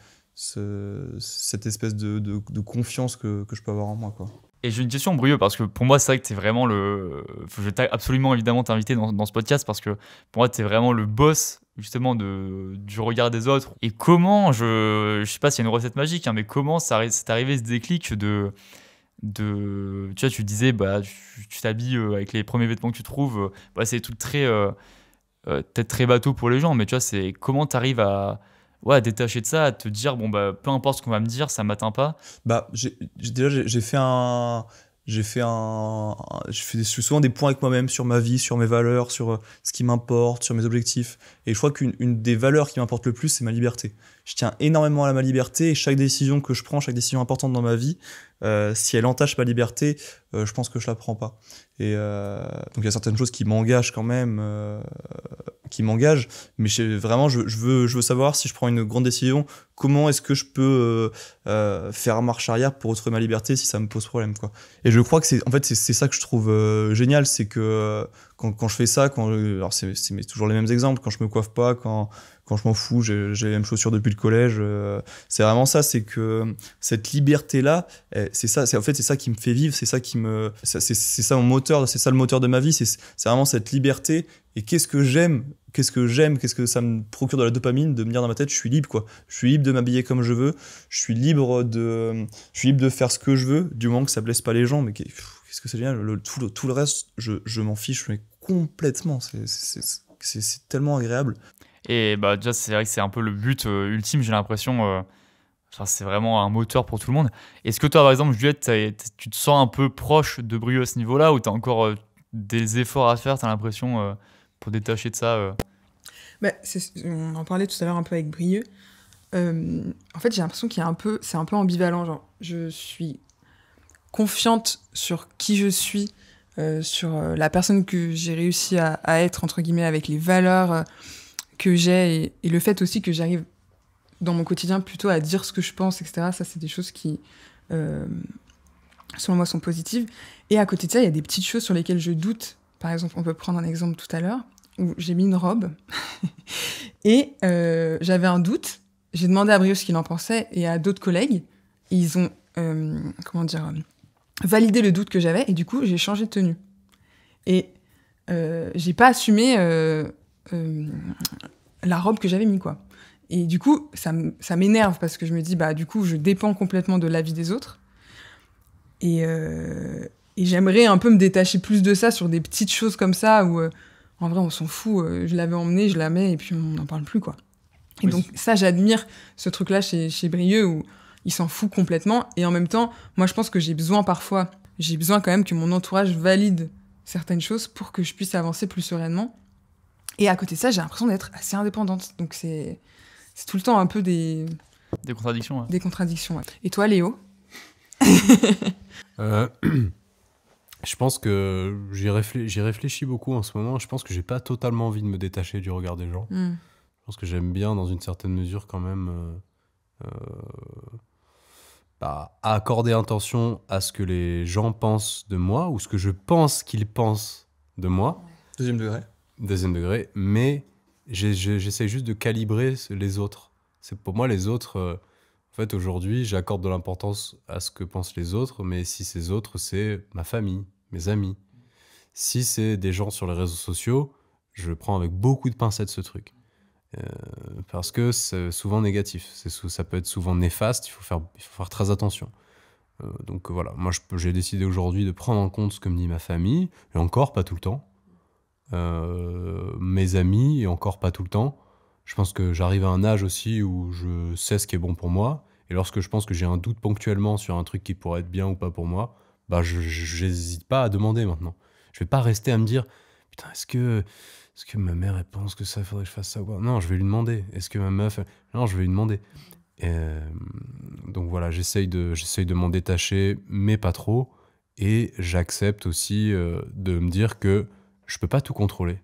espèce de confiance que je peux avoir en moi, quoi. Et j'ai une question, Brieux, parce que pour moi, c'est vrai que t'es vraiment je vais absolument évidemment t'inviter dans ce podcast, parce que pour moi, t'es vraiment le boss, justement, du regard des autres. Et comment, je sais pas s'il y a une recette magique, hein, mais comment c'est arrivé ce déclic tu vois, tu disais, tu t'habilles avec les premiers vêtements que tu trouves, c'est tout très, peut-être très bateau pour les gens, mais tu vois, c'est comment t'arrives à détacher de ça, à te dire, peu importe ce qu'on va me dire, ça m'atteint pas. Je fais souvent des points avec moi-même sur ma vie, sur mes valeurs, sur ce qui m'importe, sur mes objectifs. Et je crois qu'une des valeurs qui m'importe le plus, c'est ma liberté. Je tiens énormément à ma liberté, et chaque décision que je prends, chaque décision importante dans ma vie, si elle entache ma liberté, je pense que je la prends pas. Et donc il y a certaines choses qui m'engagent quand même, mais je veux savoir, si je prends une grande décision, comment est-ce que je peux faire marche arrière pour retrouver ma liberté si ça me pose problème, quoi. Et je crois que c'est ça que je trouve génial, c'est que quand je fais ça, alors c'est toujours les mêmes exemples, quand je me coiffe pas, quand je m'en fous, j'ai les mêmes chaussures depuis le collège, c'est vraiment ça, c'est que cette liberté-là, c'est ça qui me fait vivre, c'est ça mon moteur, c'est ça le moteur de ma vie, c'est vraiment cette liberté. Et qu'est-ce que j'aime, qu'est-ce que ça me procure de la dopamine, de me dire dans ma tête, je suis libre, quoi. Je suis libre de m'habiller comme je veux, je suis libre de faire ce que je veux, du moment que ça blesse pas les gens. Mais qu'est-ce que c'est génial, tout le reste, je m'en fiche, mais complètement, c'est tellement agréable. Et déjà, c'est vrai que c'est un peu le but ultime, j'ai l'impression. C'est vraiment un moteur pour tout le monde. Est-ce que toi, par exemple, Juliette, tu te sens un peu proche de Brieux à ce niveau-là, ou tu as encore des efforts à faire, tu as l'impression, pour détacher de ça on en parlait tout à l'heure un peu avec Brieux. En fait, j'ai l'impression c'est un peu ambivalent. Genre, je suis confiante sur qui je suis, sur la personne que j'ai réussi à être, entre guillemets, avec les valeurs que j'ai, et le fait aussi que j'arrive dans mon quotidien plutôt à dire ce que je pense, etc. Ça, c'est des choses qui, selon moi, sont positives. Et à côté de ça, il y a des petites choses sur lesquelles je doute. Par exemple, on peut prendre un exemple tout à l'heure, où j'ai mis une robe, et j'avais un doute. J'ai demandé à Brieux ce qu'il en pensait, et à d'autres collègues. Ils ont, valider le doute que j'avais, et du coup, j'ai changé de tenue. Et j'ai pas assumé la robe que j'avais mis, quoi. Et du coup, ça m'énerve, parce que je me dis, bah, du coup, je dépends complètement de l'avis des autres. Et j'aimerais un peu me détacher plus de ça sur des petites choses comme ça, où, en vrai, on s'en fout. Je l'avais emmenée, je la mets, et puis on n'en parle plus, quoi. Et donc, ça, j'admire ce truc-là chez Brieux, où il s'en fout complètement. Et en même temps, moi, je pense que j'ai besoin quand même que mon entourage valide certaines choses pour que je puisse avancer plus sereinement. Et à côté de ça, j'ai l'impression d'être assez indépendante. Donc, c'est tout le temps un peu des contradictions. Ouais. Des contradictions, ouais. Et toi, Léo? Je pense que j'y réfléchis beaucoup en ce moment. Je pense que j'ai pas totalement envie de me détacher du regard des gens. Je pense que j'aime bien, dans une certaine mesure, quand même, accorder attention à ce que les gens pensent de moi, ou ce que je pense qu'ils pensent de moi. Deuxième degré. Mais j'essaie juste de calibrer les autres. C'est pour moi, les autres... En fait, aujourd'hui, j'accorde de l'importance à ce que pensent les autres, mais si ces autres, c'est ma famille, mes amis. Si c'est des gens sur les réseaux sociaux, je prends avec beaucoup de pincettes ce truc. Parce que c'est souvent négatif. Ça peut être souvent néfaste, il faut faire très attention. Donc voilà, moi j'ai décidé aujourd'hui de prendre en compte ce que me dit ma famille, et encore pas tout le temps. Mes amis, et encore pas tout le temps. Je pense que j'arrive à un âge aussi où je sais ce qui est bon pour moi. Et lorsque je pense que j'ai un doute ponctuellement sur un truc qui pourrait être bien ou pas pour moi, bah je n'hésite pas à demander maintenant. Je vais pas rester à me dire « Putain, est-ce que ma mère elle pense que ça, il faudrait que je fasse ça ou pas ?» Non, je vais lui demander. Est-ce que ma meuf... Non, je vais lui demander. Donc voilà, j'essaye de m'en détacher, mais pas trop. Et j'accepte aussi de me dire que je peux pas tout contrôler.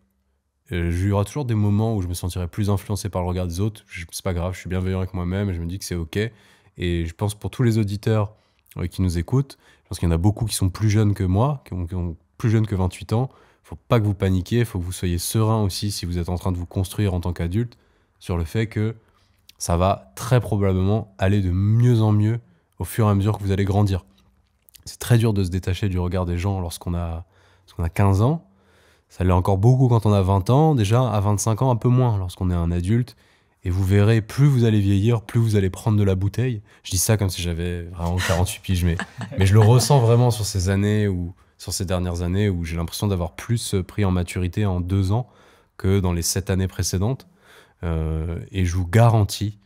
Il y aura toujours des moments où je me sentirai plus influencé par le regard des autres. C'est pas grave, je suis bienveillant avec moi-même et je me dis que c'est ok. Et je pense pour tous les auditeurs qui nous écoutent, je pense qu'il y en a beaucoup qui sont plus jeunes que moi, qui ont plus jeunes que 28 ans. Faut pas que vous paniquiez, faut que vous soyez serein aussi si vous êtes en train de vous construire en tant qu'adulte sur le fait que ça va très probablement aller de mieux en mieux au fur et à mesure que vous allez grandir. C'est très dur de se détacher du regard des gens lorsqu'on a 15 ans. Ça l'est encore beaucoup quand on a 20 ans. Déjà, à 25 ans, un peu moins lorsqu'on est un adulte. Et vous verrez, plus vous allez vieillir, plus vous allez prendre de la bouteille. Je dis ça comme si j'avais vraiment 48 piges, mais je le ressens vraiment sur ces dernières années où j'ai l'impression d'avoir plus pris en maturité en 2 ans que dans les 7 années précédentes. Et je vous garantis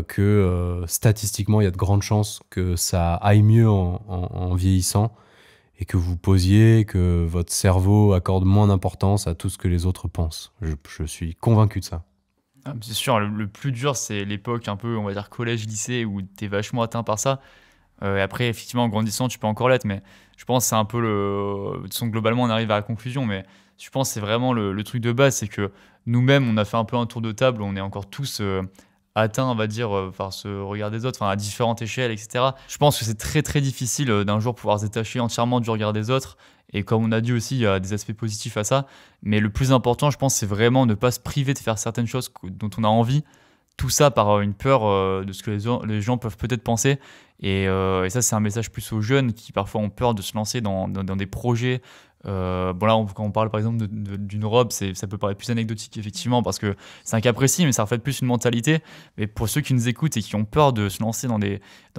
que statistiquement, il y a de grandes chances que ça aille mieux en vieillissant. Et que vous posiez, que votre cerveau accorde moins d'importance à tout ce que les autres pensent. Je suis convaincu de ça. Ah, c'est sûr, le plus dur, c'est l'époque un peu, on va dire, collège-lycée, où t'es vachement atteint par ça. Après, effectivement, en grandissant, tu peux encore l'être, mais je pense que c'est un peu de toute façon, globalement, on arrive à la conclusion, mais je pense que c'est vraiment le truc de base, c'est que nous-mêmes, on a fait un peu un tour de table, on est encore tous... atteint, on va dire, par ce regard des autres, à différentes échelles, etc. Je pense que c'est très très difficile d'un jour pouvoir se détacher entièrement du regard des autres. Et comme on a dit aussi, il y a des aspects positifs à ça. Mais le plus important, je pense, c'est vraiment ne pas se priver de faire certaines choses dont on a envie. Tout ça par une peur de ce que les gens peuvent peut-être penser. Et ça, c'est un message plus aux jeunes qui parfois ont peur de se lancer dans des projets. Bon là, quand on parle par exemple d'une robe, ça peut paraître plus anecdotique effectivement parce que c'est un cas précis, mais ça reflète plus une mentalité. Mais pour ceux qui nous écoutent et qui ont peur de se lancer dans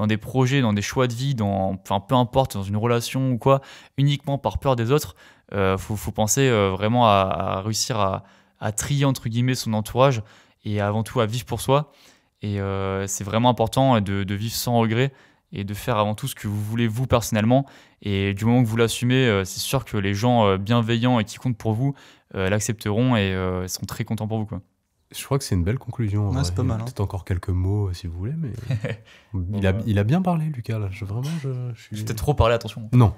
des projets, dans des choix de vie, peu importe, dans une relation ou quoi, uniquement par peur des autres, faut penser vraiment à réussir à trier entre guillemets son entourage et avant tout à vivre pour soi. Et c'est vraiment important de vivre sans regret et de faire avant tout ce que vous voulez vous personnellement. Et du moment que vous l'assumez, c'est sûr que les gens bienveillants et qui comptent pour vous l'accepteront et seront très contents pour vous, quoi. Je crois que c'est une belle conclusion. Ouais, c'est pas mal. Peut-être encore quelques mots si vous voulez, mais il a bien parlé, Lucas. Là. Je suis... J'ai peut-être trop parlé, attention. Non.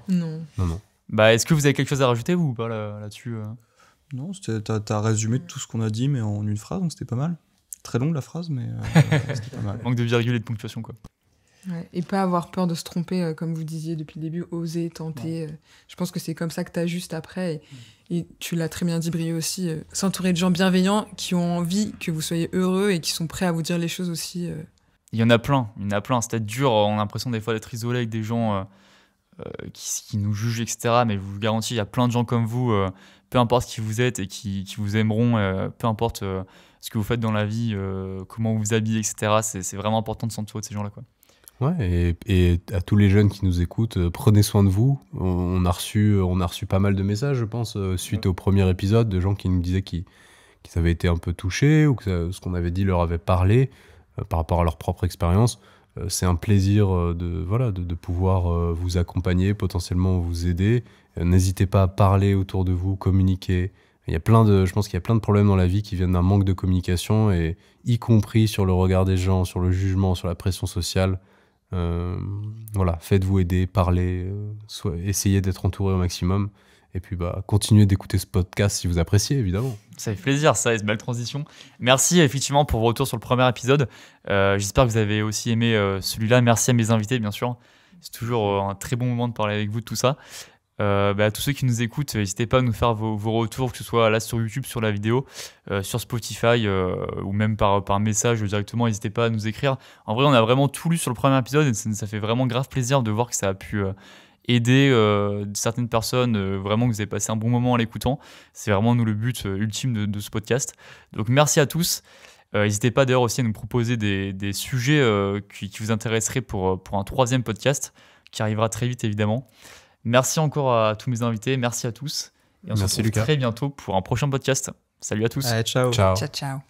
Bah, est-ce que vous avez quelque chose à rajouter vous ou pas là-dessus Non, t'as résumé tout ce qu'on a dit, mais en une phrase, donc c'était pas mal. Très longue la phrase, mais c'était pas mal. Manque de virgule et de ponctuation, quoi. Ouais, et pas avoir peur de se tromper, comme vous disiez depuis le début, oser, tenter. Ouais. Je pense que c'est comme ça que t'ajustes après. Et tu l'as très bien dit, Brieux aussi, s'entourer de gens bienveillants qui ont envie que vous soyez heureux et qui sont prêts à vous dire les choses aussi. Il y en a plein. C'est peut-être dur, on a l'impression des fois d'être isolé avec des gens qui nous jugent, etc. Mais je vous garantis, il y a plein de gens comme vous, peu importe qui vous êtes et qui vous aimeront, peu importe ce que vous faites dans la vie, comment vous vous habillez, etc. C'est vraiment important de s'entourer de ces gens-là, quoi. Ouais, et à tous les jeunes qui nous écoutent, prenez soin de vous. On a reçu pas mal de messages, je pense, suite au premier épisode, de gens qui nous disaient qu'ils avaient été un peu touchés ou que ce qu'on avait dit leur avait parlé par rapport à leur propre expérience. C'est un plaisir de pouvoir vous accompagner, potentiellement vous aider. N'hésitez pas à parler autour de vous, communiquer. Je pense qu'il y a plein de problèmes dans la vie qui viennent d'un manque de communication, et y compris sur le regard des gens, sur le jugement, sur la pression sociale. Faites-vous aider, parlez, essayez d'être entouré au maximum, et puis continuez d'écouter ce podcast si vous appréciez, évidemment. Ça fait plaisir, ça, et c'est une belle transition. Merci effectivement pour vos retours sur le premier épisode. J'espère que vous avez aussi aimé celui-là. Merci à mes invités, bien sûr. C'est toujours un très bon moment de parler avec vous de tout ça. À tous ceux qui nous écoutent, n'hésitez pas à nous faire vos retours, que ce soit là sur YouTube, sur la vidéo, sur Spotify, ou même par message directement. N'hésitez pas à nous écrire. En vrai, on a vraiment tout lu sur le premier épisode, et ça fait vraiment grave plaisir de voir que ça a pu aider certaines personnes, vraiment que vous avez passé un bon moment en l'écoutant. C'est vraiment nous le but ultime de ce podcast. Donc merci à tous. N'hésitez pas d'ailleurs aussi à nous proposer des sujets qui vous intéresseraient pour un troisième podcast qui arrivera très vite, évidemment. Merci encore à tous mes invités, merci à tous. Et on se retrouve très bientôt pour un prochain podcast. Salut à tous. Allez, ciao. Ciao. Ciao, ciao.